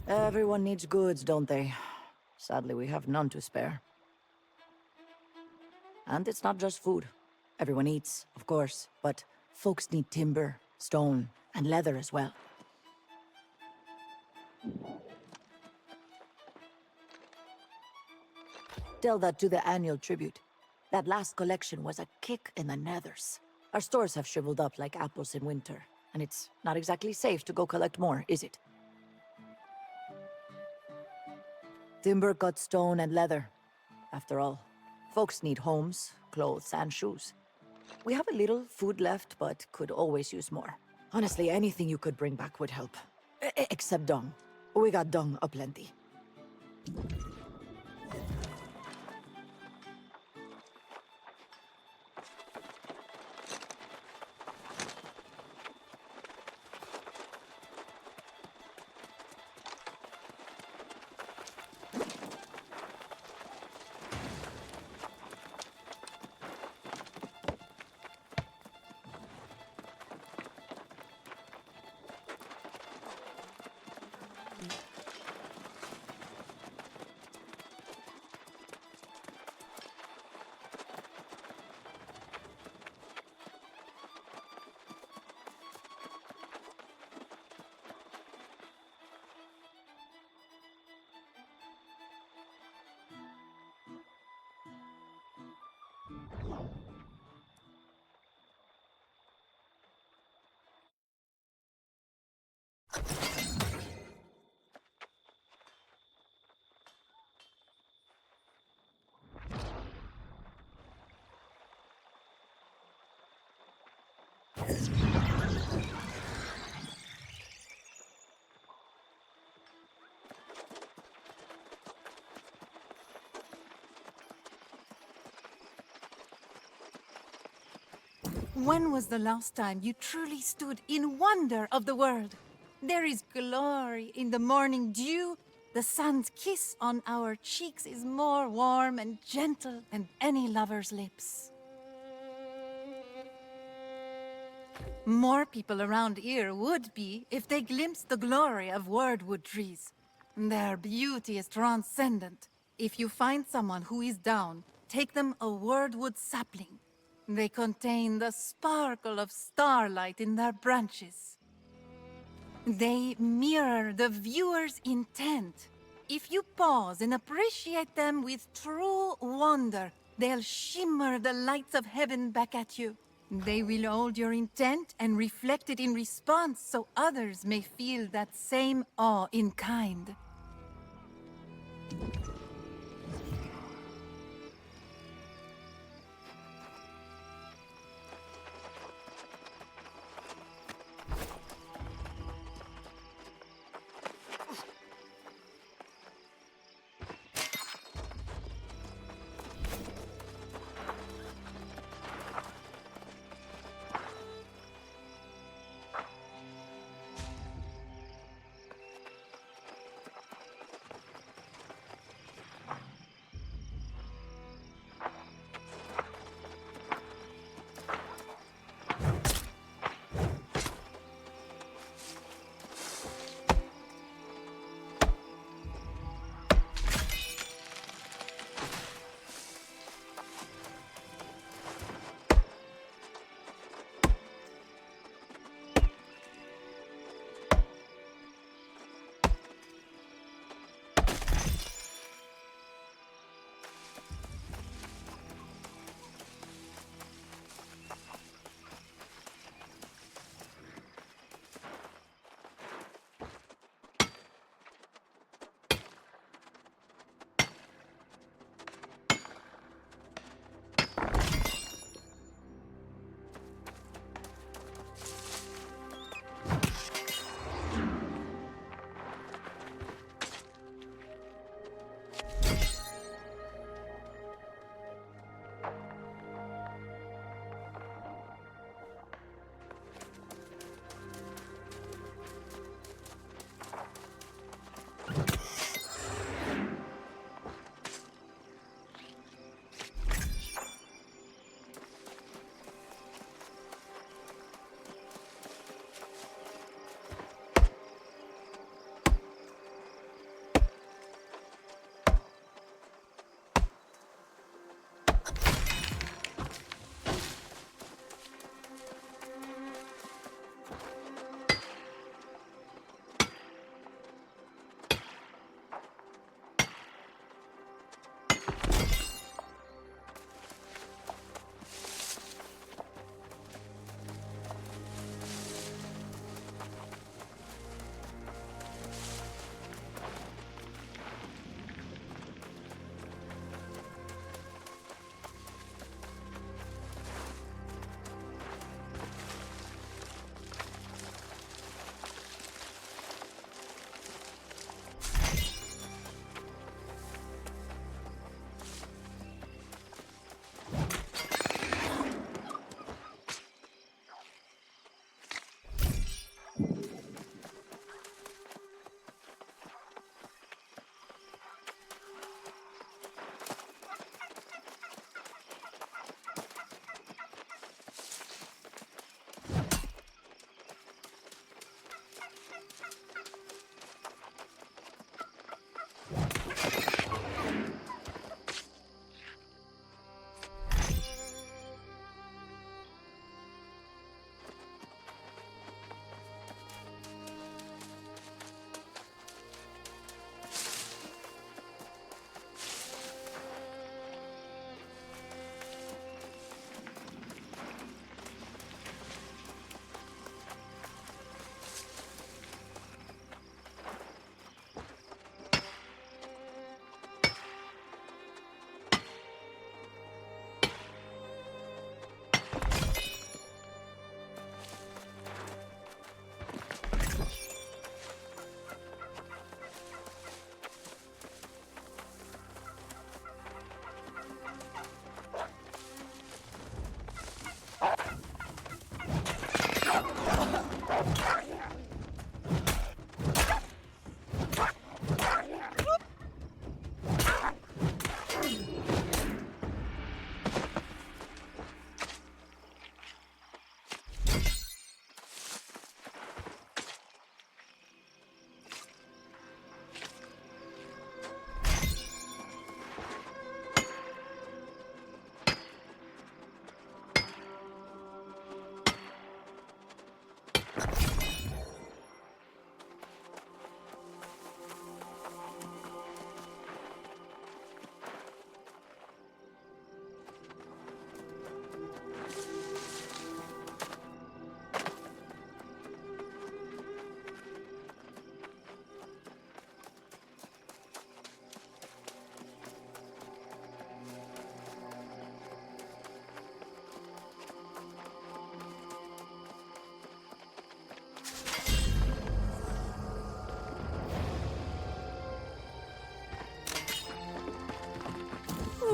Everyone needs goods, don't they? Sadly, we have none to spare. And it's not just food. Everyone eats, of course, but folks need timber, stone, and leather as well. Tell that to the annual tribute. That last collection was a kick in the nethers. Our stores have shriveled up like apples in winter, and it's not exactly safe to go collect more, is it? Timber cut stone and leather. After all, folks need homes, clothes, and shoes. We have a little food left, but could always use more. Honestly, anything you could bring back would help. Except dung. We got dung aplenty. When was the last time you truly stood in wonder of the world? There is glory in the morning dew. The sun's kiss on our cheeks is more warm and gentle than any lover's lips. More people around here would be if they glimpsed the glory of wordwood trees. Their beauty is transcendent. If you find someone who is down, take them a wordwood sapling. They contain the sparkle of starlight in their branches. They mirror the viewer's intent. If you pause and appreciate them with true wonder, they'll shimmer the lights of heaven back at you. They will hold your intent and reflect it in response so others may feel that same awe in kind.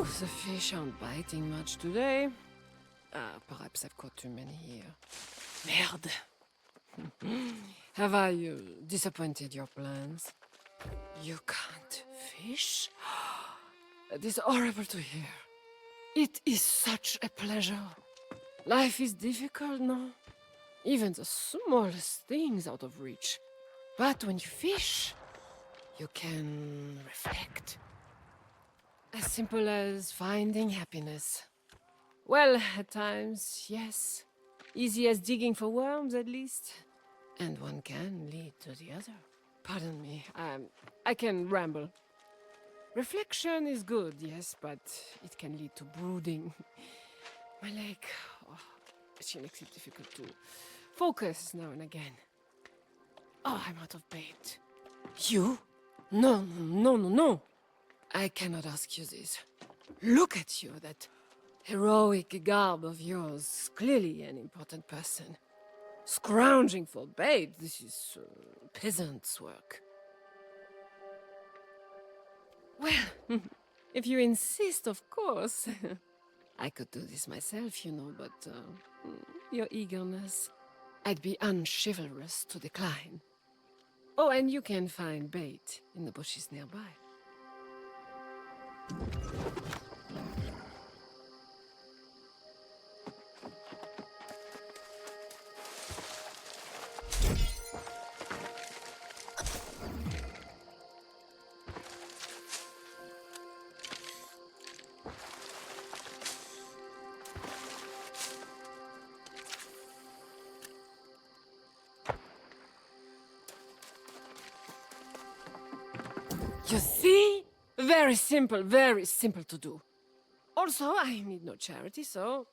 Whew, the fish aren't biting much today. Perhaps I've caught too many here. Merde. Have I disappointed your plans? You can't fish? That is horrible to hear. It is such a pleasure. Life is difficult, no? Even the smallest things out of reach. But when you fish, you can reflect. As simple as finding happiness. Well, at times, yes. Easy as digging for worms, at least. And one can lead to the other. Pardon me, I can ramble. Reflection is good, yes, but it can lead to brooding. My leg, she makes it difficult to focus now and again. Oh, I'm out of bait. You? No, no, no, no. I cannot ask you this. Look at you, that heroic garb of yours. Clearly an important person. Scrounging for bait, this is peasant's work. Well, if you insist, of course. I could do this myself, you know, but your eagerness, I'd be unchivalrous to decline. Oh, and you can find bait in the bushes nearby. You see? Very simple to do. Also, I need no charity, so...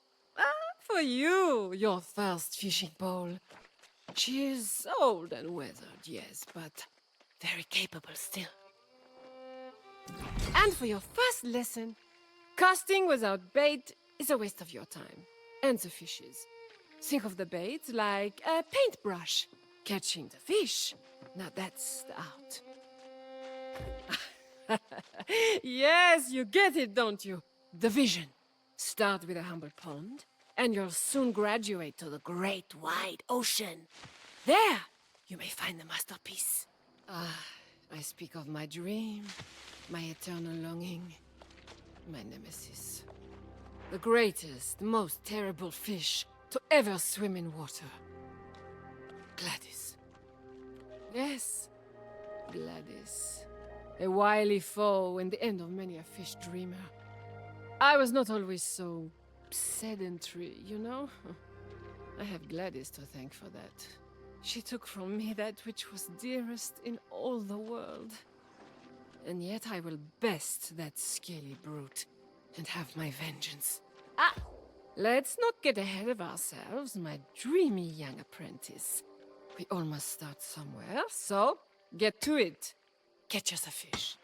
for you, your first fishing pole. She is old and weathered, yes, but very capable still. And for your first lesson, casting without bait is a waste of your time. And the fishes. Think of the bait like a paintbrush. Catching the fish. Now that's the art. Yes, you get it, don't you? The vision. Start with a humble pond, and you'll soon graduate to the great wide ocean. There, you may find the masterpiece. I speak of my dream, my eternal longing, my nemesis. The greatest, most terrible fish to ever swim in water. Gladys. Yes, Gladys. A wily foe and the end of many a fish dreamer. I was not always so sedentary, you know? I have Gladys to thank for that. She took from me that which was dearest in all the world. And yet I will best that scaly brute and have my vengeance. Let's not get ahead of ourselves, my dreamy young apprentice. We all must start somewhere, so get to it. Catch us a fish.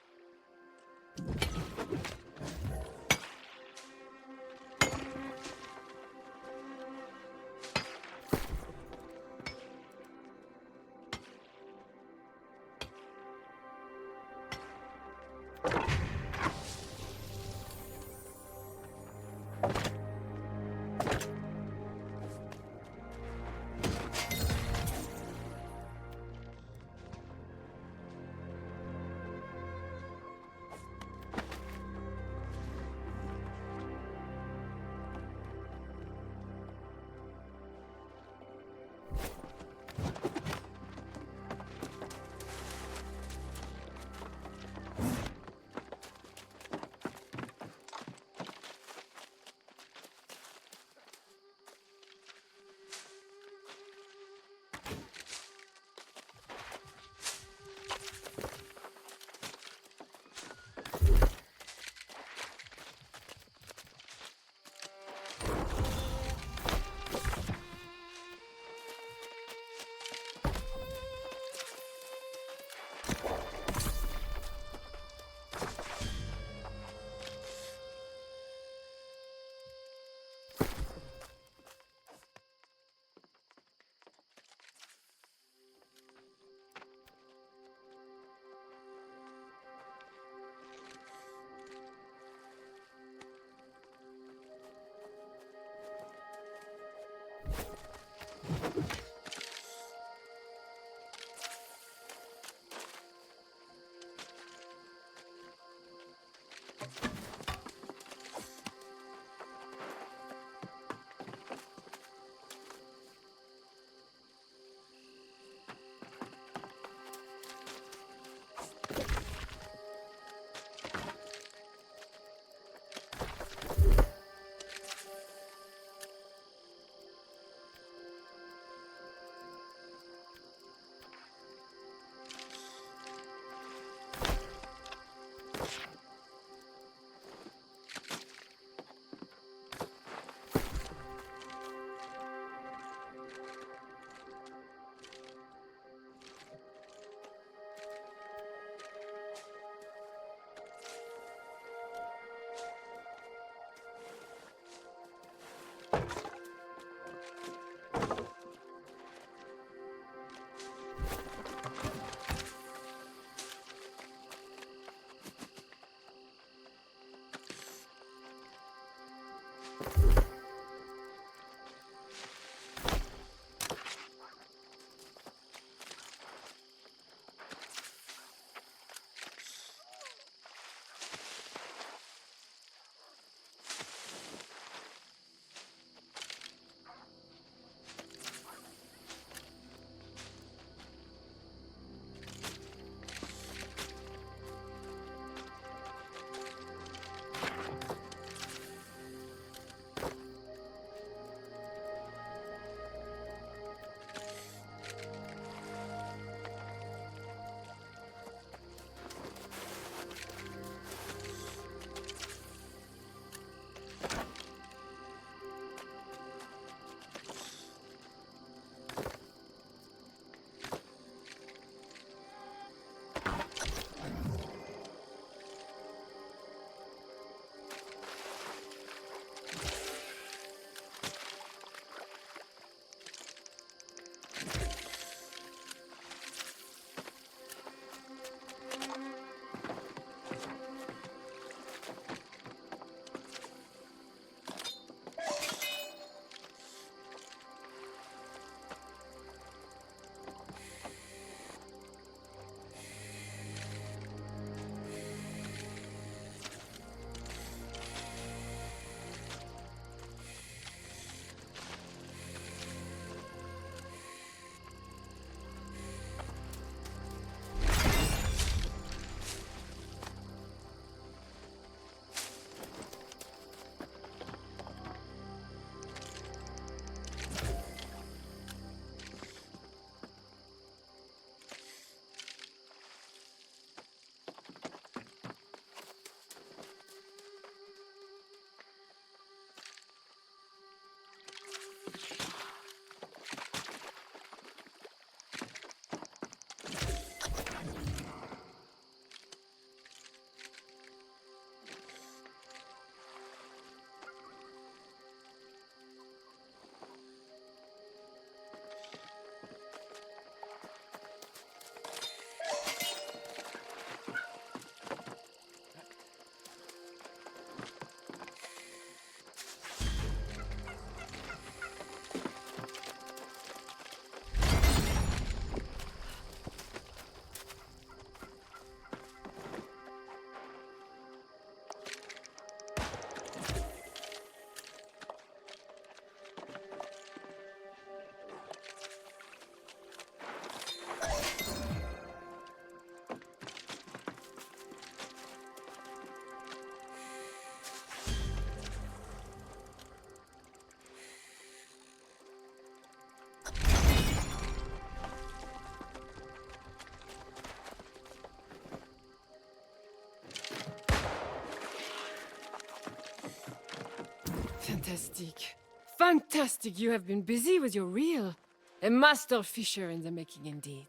Fantastic. Fantastic, you have been busy with your reel. A master fisher in the making indeed.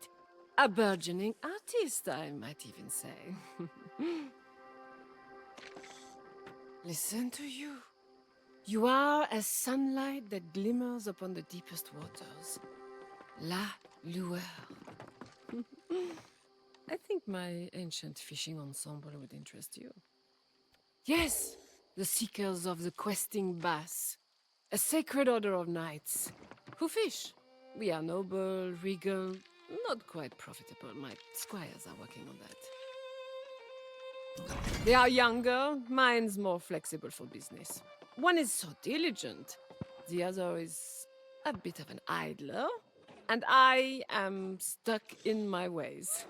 A burgeoning artist, I might even say. Listen to you. You are as sunlight that glimmers upon the deepest waters. La lueur. I think my ancient fishing ensemble would interest you. Yes, the seekers of the questing bass. A sacred order of knights who fish. We are noble, regal, not quite profitable. My squires are working on that. They are younger, mine's more flexible for business. One is so diligent, the other is a bit of an idler, and I am stuck in my ways.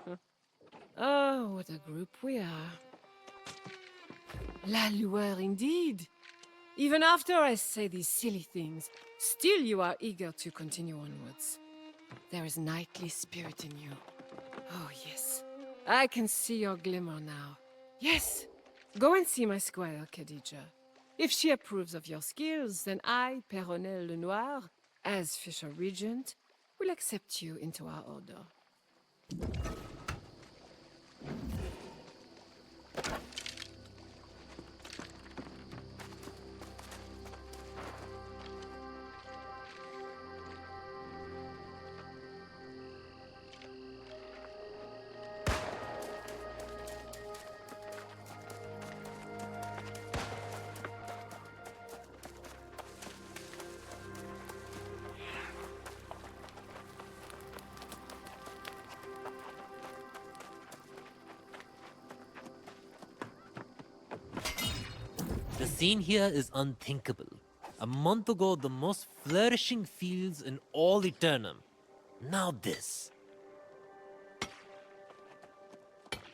Oh, what a group we are. La lueur indeed. Even after I say these silly things, still you are eager to continue onwards. There is knightly spirit in you. Oh, yes. I can see your glimmer now. Yes. Go and see my squire, Khadija. If she approves of your skills, then I, Peyronel Le Noir, as Fisher Regent, will accept you into our order. The scene here is unthinkable. A month ago, the most flourishing fields in all Aeternum. Now this.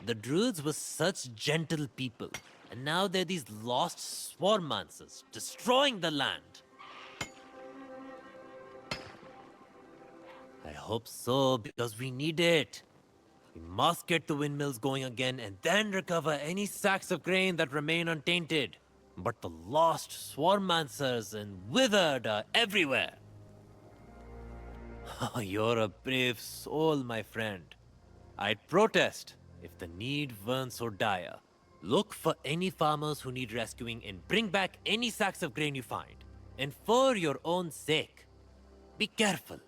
The druids were such gentle people, and now they're these lost swarmancers, destroying the land. I hope so, because we need it. We must get the windmills going again and then recover any sacks of grain that remain untainted. but the lost swarmancers and withered are everywhere. You're a brave soul, my friend. I'd protest if the need weren't so dire. Look for any farmers who need rescuing and bring back any sacks of grain you find. And for your own sake, be careful.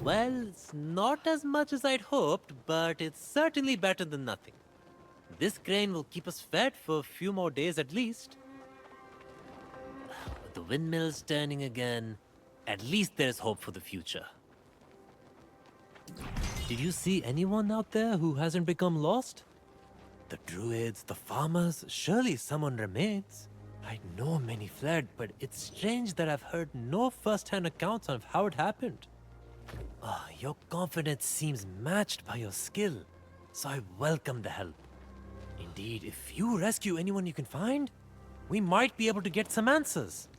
Well, it's not as much as I'd hoped, but it's certainly better than nothing. This grain will keep us fed for a few more days at least. With the windmills turning again, at least there's hope for the future. Did you see anyone out there who hasn't become lost? The druids, the farmers, surely someone remains. I know many fled, but it's strange that I've heard no first-hand accounts of how it happened. Your confidence seems matched by your skill, so I welcome the help. Indeed, if you rescue anyone you can find, we might be able to get some answers.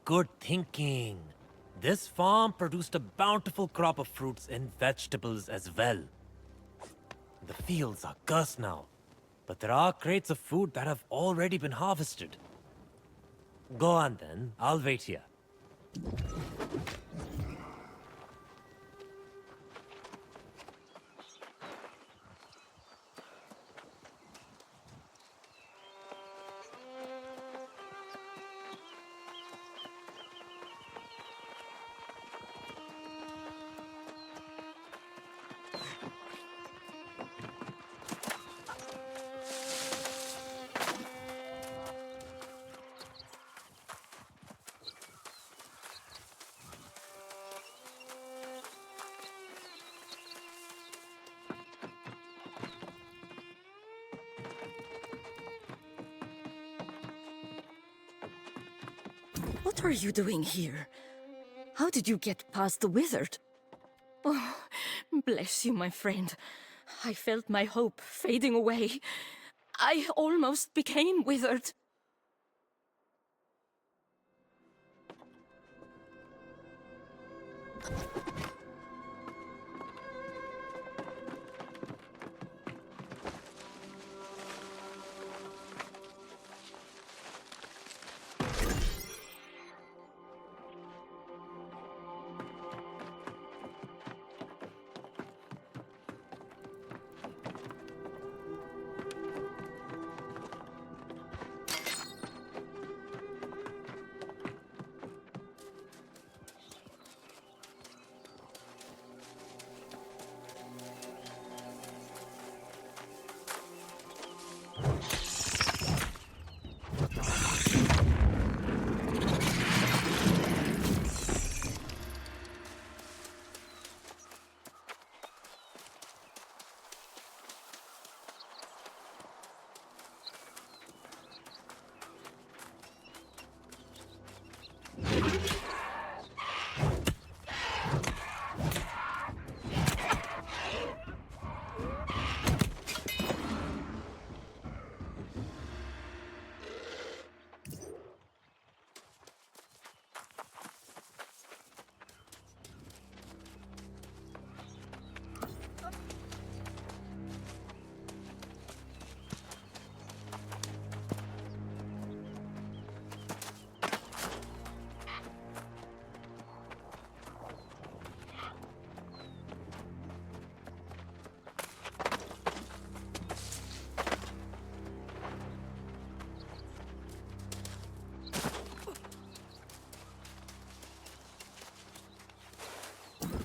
Good thinking. This farm produced a bountiful crop of fruits and vegetables as well. The fields are cursed now, but there are crates of food that have already been harvested. Go on then, I'll wait here. What are you doing here? How did you get past the wizard? Oh, bless you, my friend. I felt my hope fading away. I almost became withered.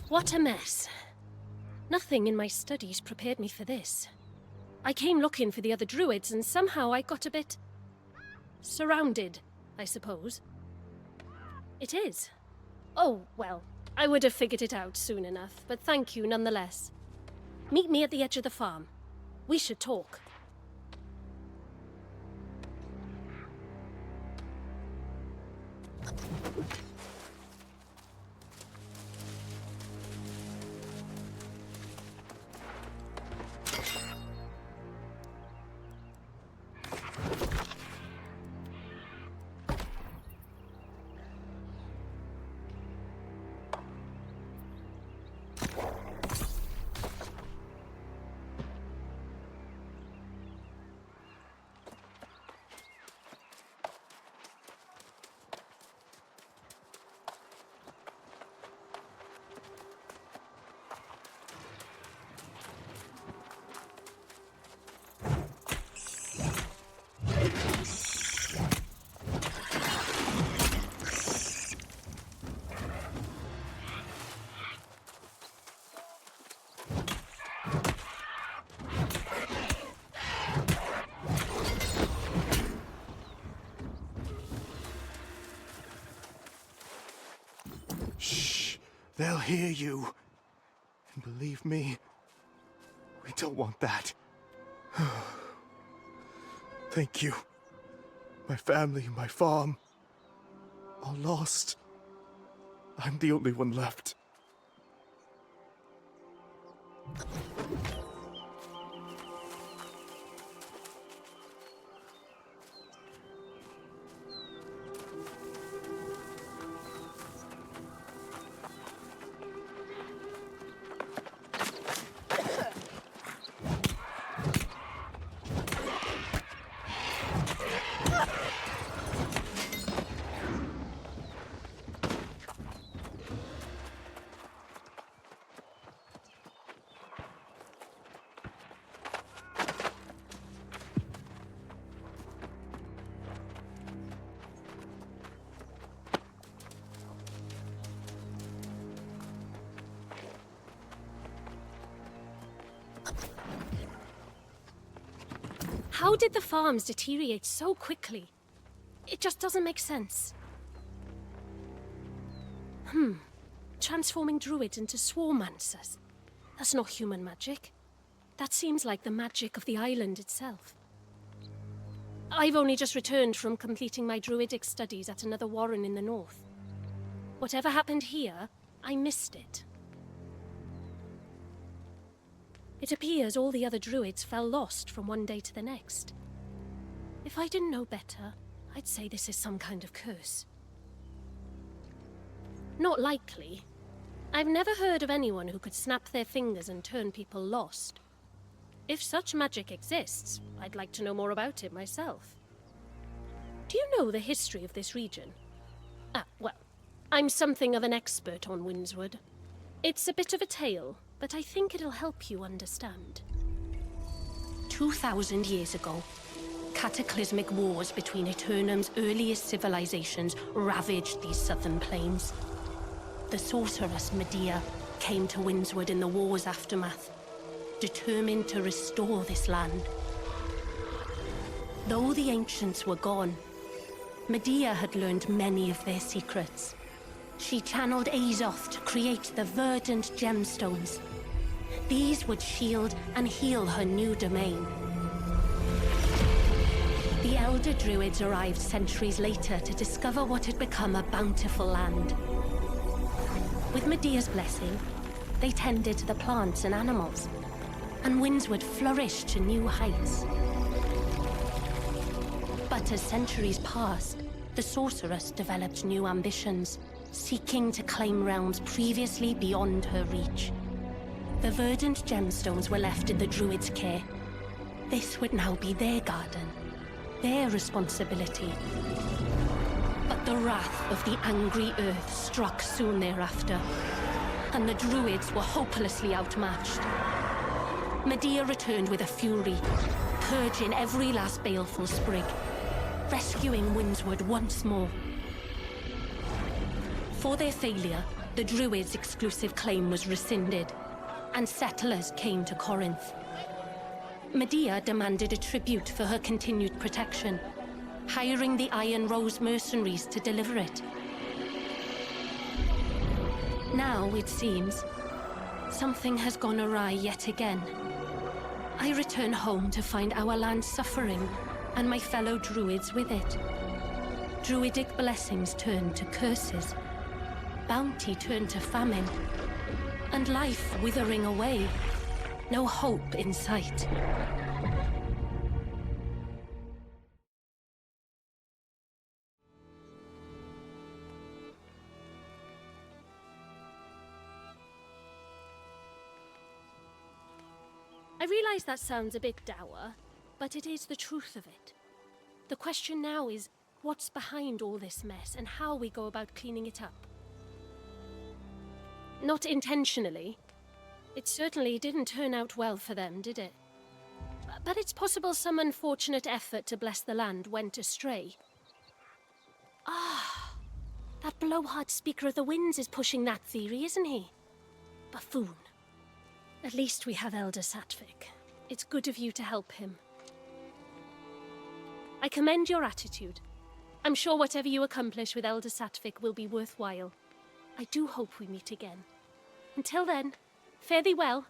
What a mess. Nothing in my studies prepared me for this. I came looking for the other druids and somehow I got a bit... surrounded, I suppose. It is. Oh, well, I would have figured it out soon enough, but thank you nonetheless. Meet me at the edge of the farm. We should talk. They'll hear you. And believe me, we don't want that. Thank you. My family, my farm, all lost. I'm the only one left. How did the farms deteriorate so quickly? It just doesn't make sense. Transforming druids into swarmancers. That's not human magic. That seems like the magic of the island itself. I've only just returned from completing my druidic studies at another warren in the north. Whatever happened here, I missed it. It appears all the other druids fell lost from one day to the next. If I didn't know better, I'd say this is some kind of curse. Not likely. I've never heard of anyone who could snap their fingers and turn people lost. If such magic exists, I'd like to know more about it myself. Do you know the history of this region? Well, I'm something of an expert on Windswood. It's a bit of a tale, but I think it'll help you understand. 2,000 years ago, cataclysmic wars between Aeternum's earliest civilizations ravaged these southern plains. The sorceress Medea came to Windswood in the war's aftermath, determined to restore this land. Though the ancients were gone, Medea had learned many of their secrets. She channeled Azoth to create the verdant gemstones. These would shield and heal her new domain. The Elder Druids arrived centuries later to discover what had become a bountiful land. With Medea's blessing, they tended to the plants and animals, and Windswood flourished to new heights. But as centuries passed, the sorceress developed new ambitions, seeking to claim realms previously beyond her reach. The verdant gemstones were left in the Druids' care. This would now be their garden, their responsibility. But the wrath of the angry earth struck soon thereafter, and the Druids were hopelessly outmatched. Medea returned with a fury, purging every last baleful sprig, rescuing Windswood once more. For their failure, the Druids' exclusive claim was rescinded, and settlers came to Corinth. Medea demanded a tribute for her continued protection, hiring the Iron Rose mercenaries to deliver it. Now, it seems, something has gone awry yet again. I return home to find our land suffering, and my fellow Druids with it. Druidic blessings turned to curses, bounty turned to famine, and life withering away. No hope in sight. I realize that sounds a bit dour, but it is the truth of it. The question now is, what's behind all this mess and how we go about cleaning it up? Not intentionally. It certainly didn't turn out well for them, did it? But it's possible some unfortunate effort to bless the land went astray. Ah, that blowhard speaker of the winds is pushing that theory, isn't he? Buffoon. At least we have Elder Satvik. It's good of you to help him. I commend your attitude. I'm sure whatever you accomplish with Elder Satvik will be worthwhile. I do hope we meet again. Until then, fare thee well.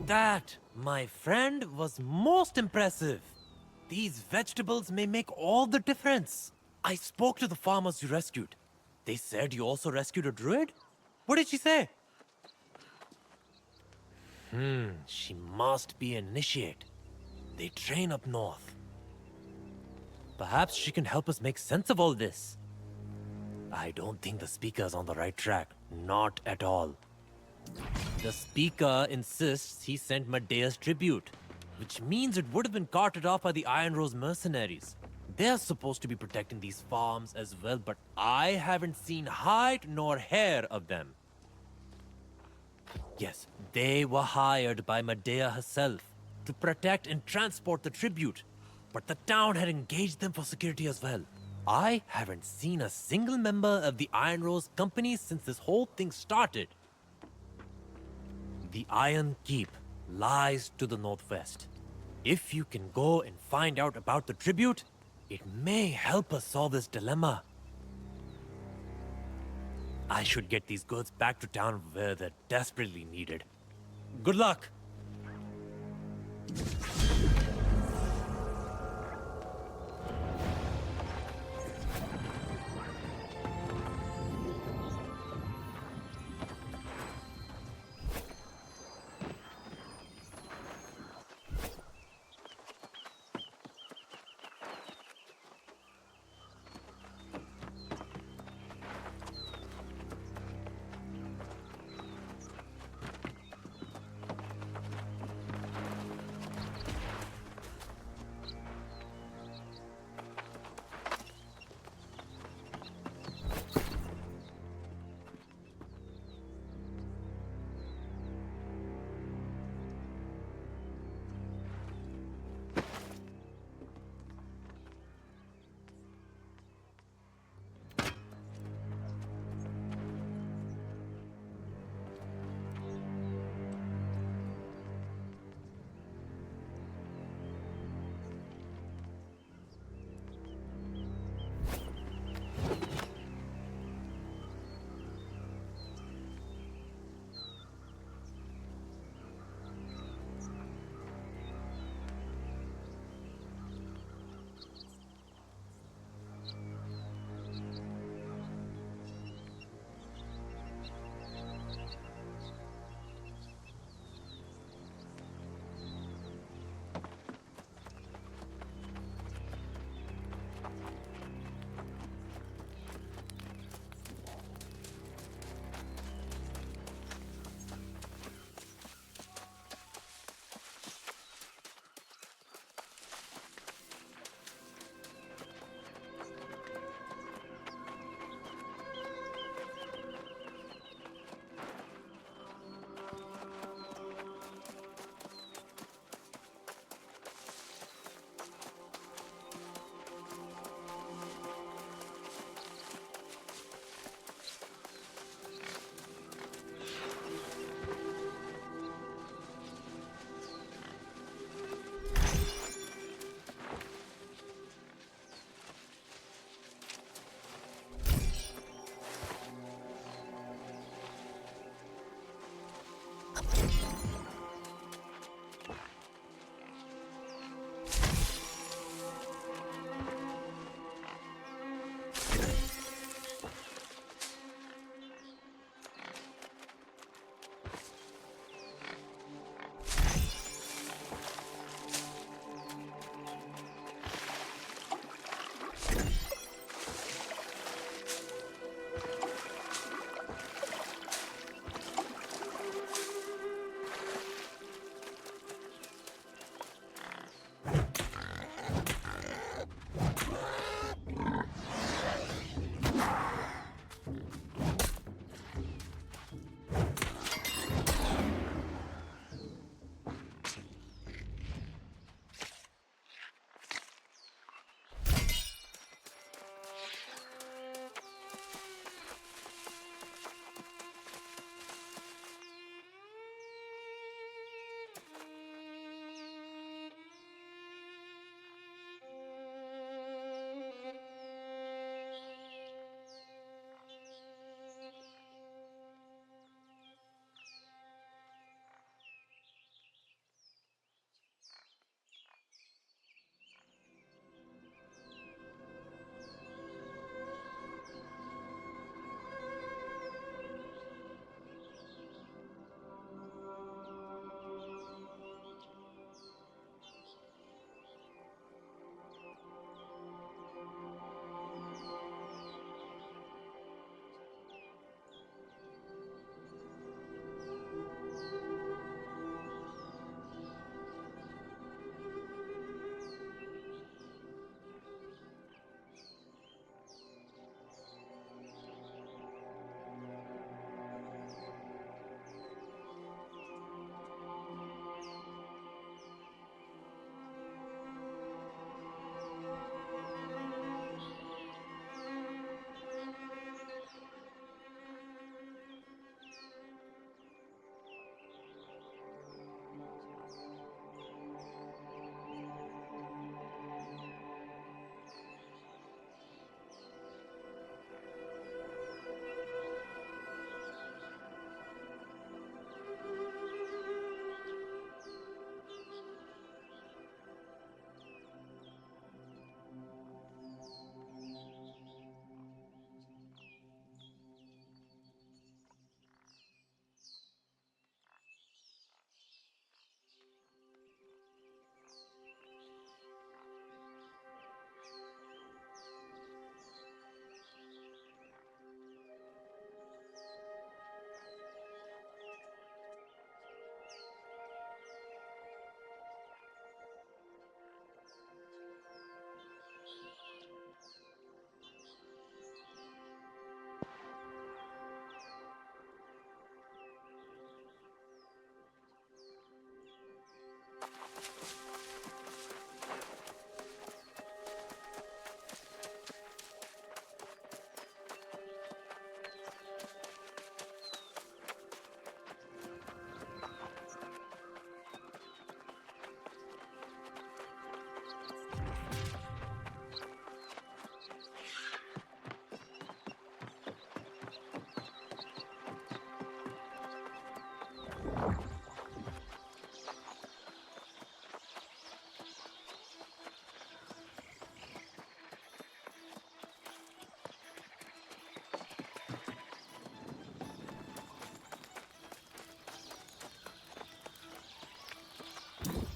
That, my friend, was most impressive. These vegetables may make all the difference. I spoke to the farmers you rescued. They said you also rescued a druid? What did she say? She must be an initiate. They train up north. Perhaps she can help us make sense of all this. I don't think the speaker's on the right track. Not at all. The speaker insists he sent Medea's tribute, which means it would have been carted off by the Iron Rose mercenaries. They're supposed to be protecting these farms as well, but I haven't seen hide nor hair of them. Yes, they were hired by Medea herself to protect and transport the tribute, but the town had engaged them for security as well. I haven't seen a single member of the Iron Rose company since this whole thing started. The Iron Keep lies to the northwest. If you can go and find out about the tribute, it may help us solve this dilemma. I should get these goods back to town where they're desperately needed. Good luck!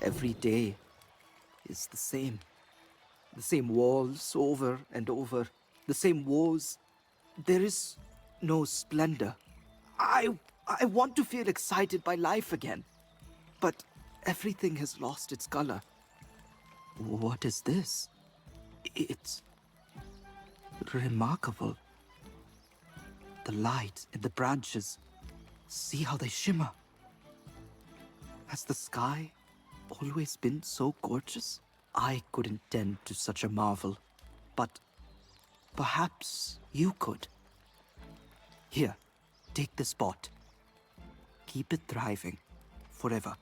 Every day is the same. The same walls over and over. The same wars. There is no splendor. I want to feel excited by life again. But everything has lost its color. What is this? It's remarkable. The light in the branches. See how they shimmer. Has the sky always been so gorgeous? I couldn't tend to such a marvel, but perhaps you could. Here, take this pot. Keep it thriving forever.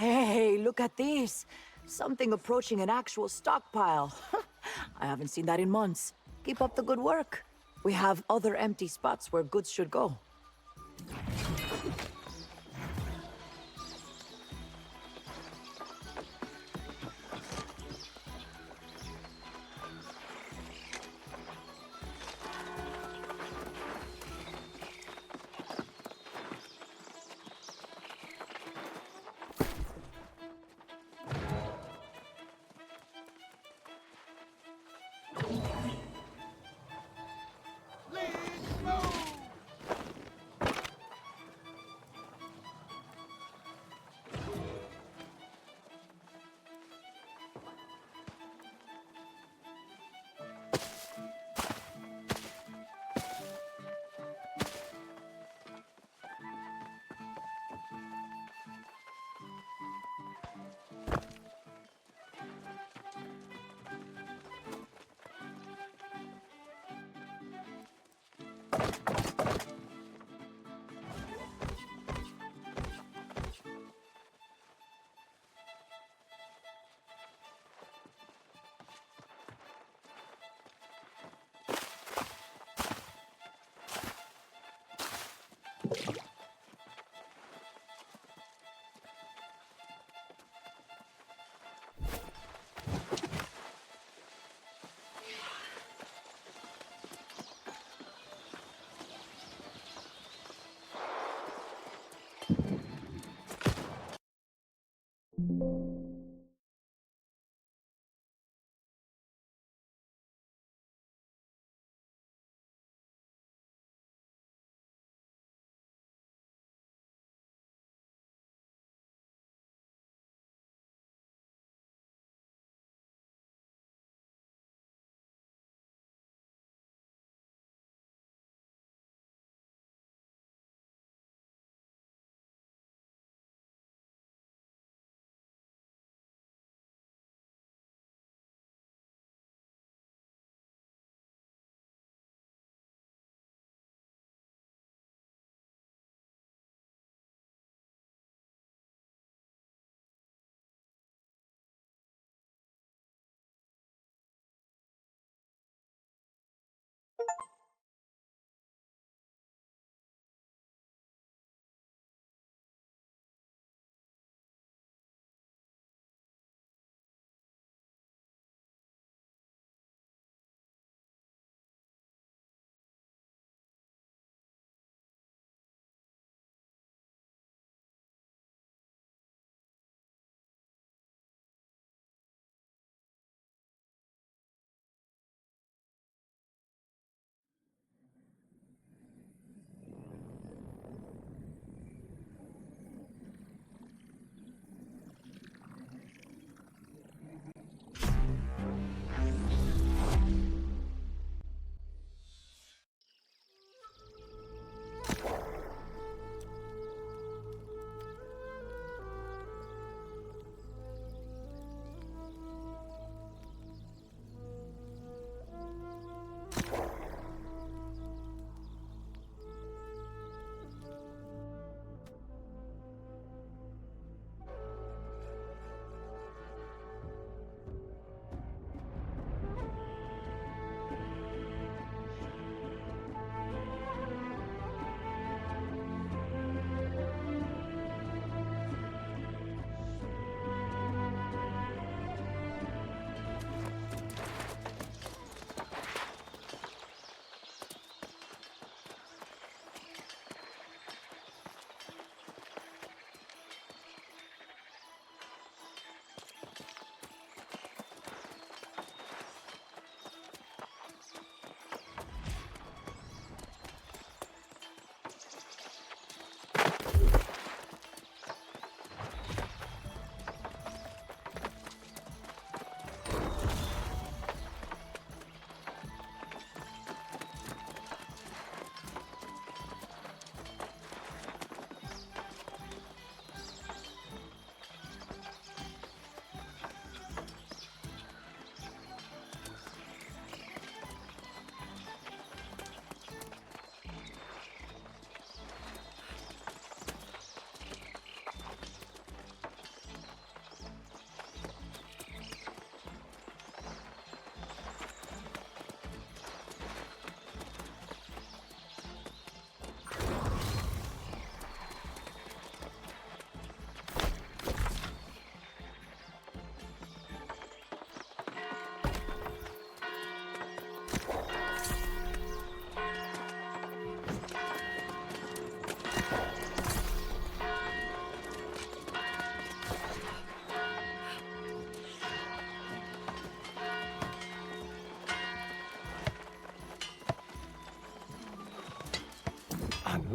Hey, look at this. Something approaching an actual stockpile. I haven't seen that in months. Keep up the good work. We have other empty spots where goods should go.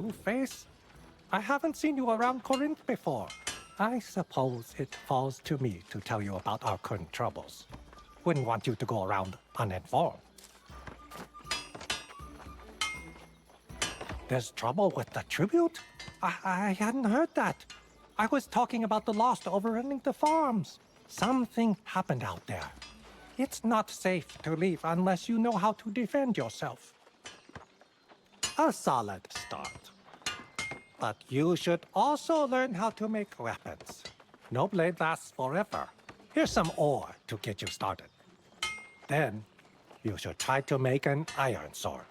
new face? I haven't seen you around Corinth before. I suppose it falls to me to tell you about our current troubles. Wouldn't want you to go around uninformed. There's trouble with the tribute? I hadn't heard that. I was talking about the Lost overrunning the farms. Something happened out there. It's not safe to leave unless you know how to defend yourself. A solid start. But you should also learn how to make weapons. No blade lasts forever. Here's some ore to get you started. Then, you should try to make an iron sword.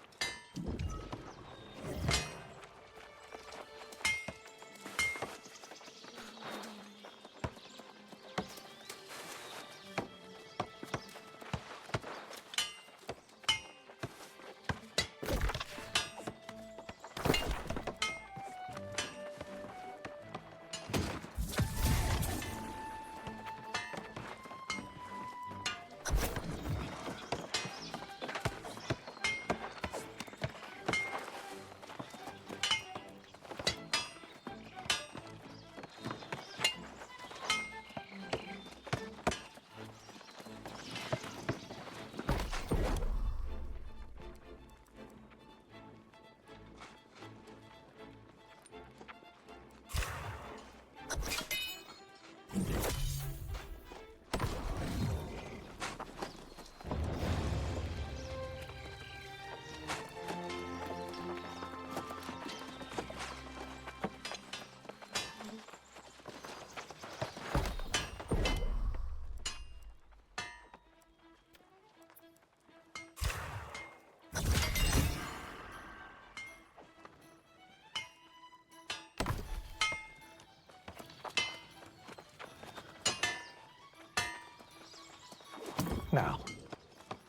Now,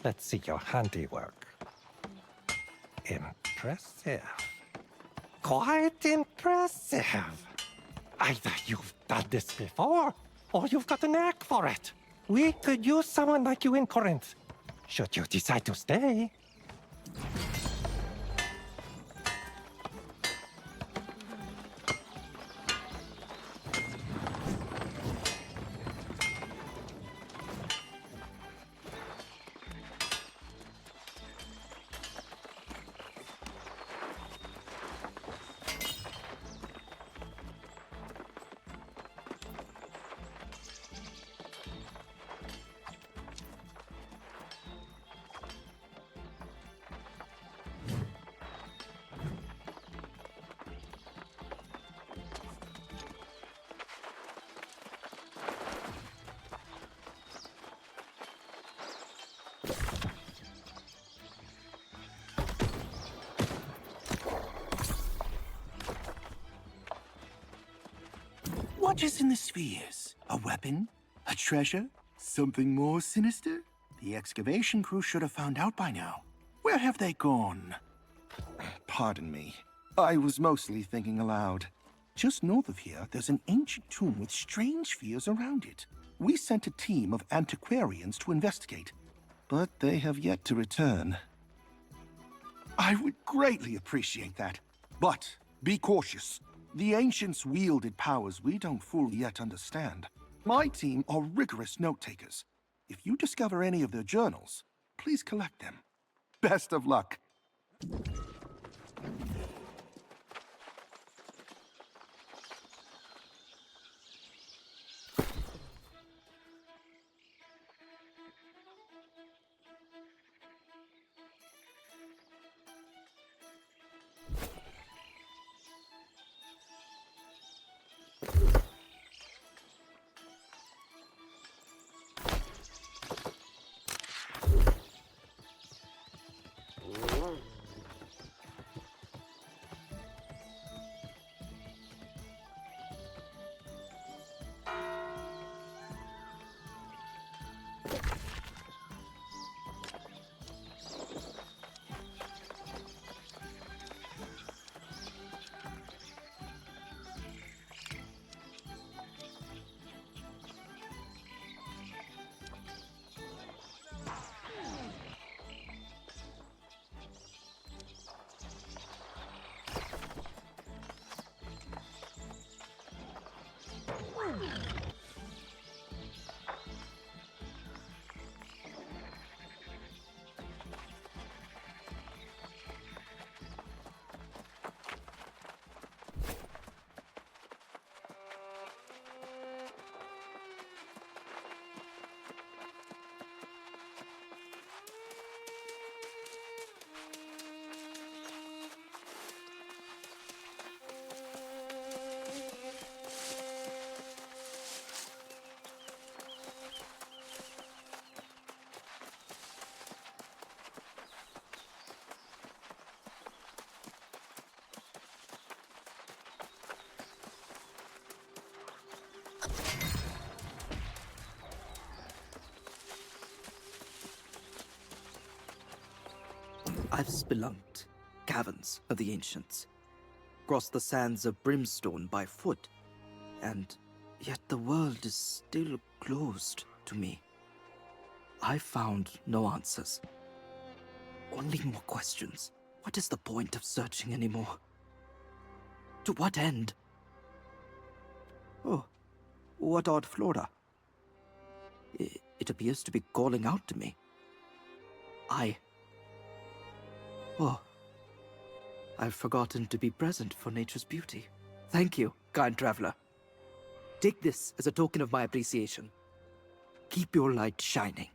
let's see your handiwork. Impressive. Quite impressive. Either you've done this before, or you've got a knack for it. We could use someone like you in Corinth, should you decide to stay. What is in the spheres? A weapon? A treasure? Something more sinister? The excavation crew should have found out by now. Where have they gone? Pardon me. I was mostly thinking aloud. Just north of here, there's an ancient tomb with strange fears around it. We sent a team of antiquarians to investigate, but they have yet to return. I would greatly appreciate that. But be cautious. The ancients wielded powers we don't fully yet understand. My team are rigorous note-takers. If you discover any of their journals, please collect them. Best of luck. I've spelunked caverns of the ancients, crossed the sands of brimstone by foot, and yet the world is still closed to me. I found no answers. Only more questions. What is the point of searching anymore? To what end? Oh, what odd flora. It appears to be calling out to me. Oh, I've forgotten to be present for nature's beauty. Thank you, kind traveler. Take this as a token of my appreciation. Keep your light shining.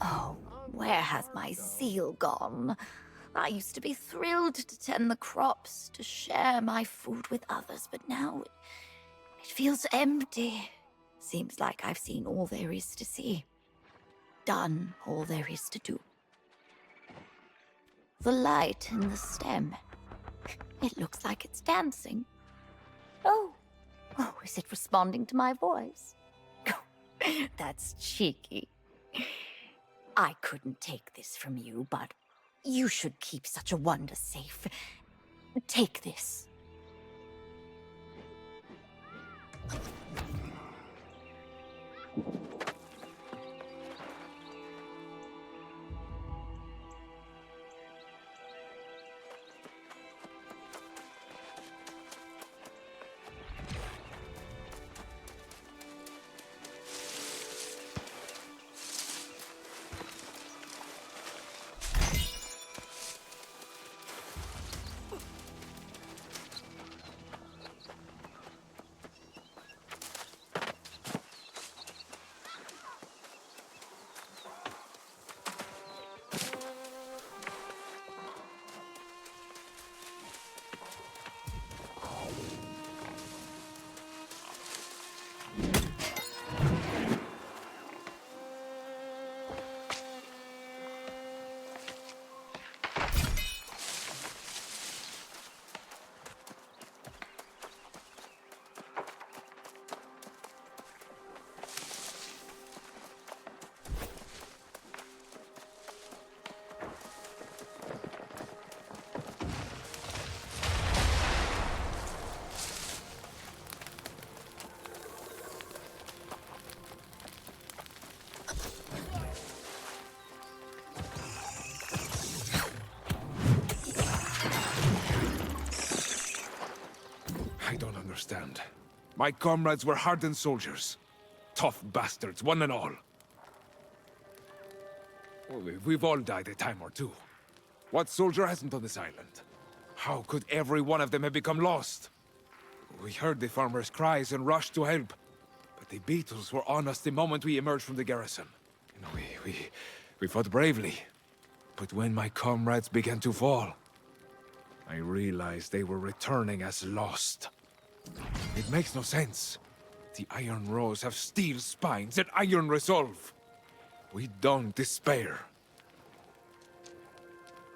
Oh, where has my zeal gone? I used to be thrilled to tend the crops, to share my food with others, but now it feels empty. Seems like I've seen all there is to see, done all there is to do. The light in the stem. It looks like it's dancing. Oh, is it responding to my voice? That's cheeky. I couldn't take this from you, but you should keep such a wonder safe. Take this. I don't understand. My comrades were hardened soldiers. Tough bastards, one and all. We've all died a time or two. What soldier hasn't on this island? How could every one of them have become lost? We heard the farmers' cries and rushed to help. But the beetles were on us the moment we emerged from the garrison. We fought bravely. But when my comrades began to fall, I realized they were returning as lost. It makes no sense. The Iron Rose have steel spines and iron resolve. We don't despair.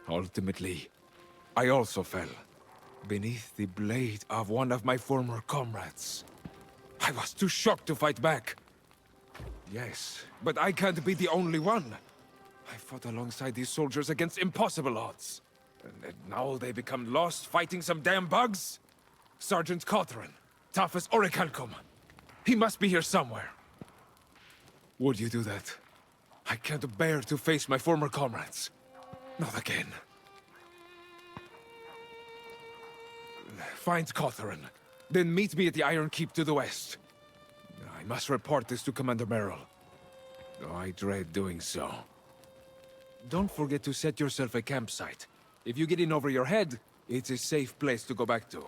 Ultimately, I also fell beneath the blade of one of my former comrades. I was too shocked to fight back. Yes, but I can't be the only one. I fought alongside these soldiers against impossible odds. And now they become lost fighting some damn bugs? Sergeant Cawthron, tough as Orichalcum. He must be here somewhere. Would you do that? I can't bear to face my former comrades. Not again. Find Cawthron, then meet me at the Iron Keep to the west. I must report this to Commander Merrill, though I dread doing so. Don't forget to set yourself a campsite. If you get in over your head, it's a safe place to go back to.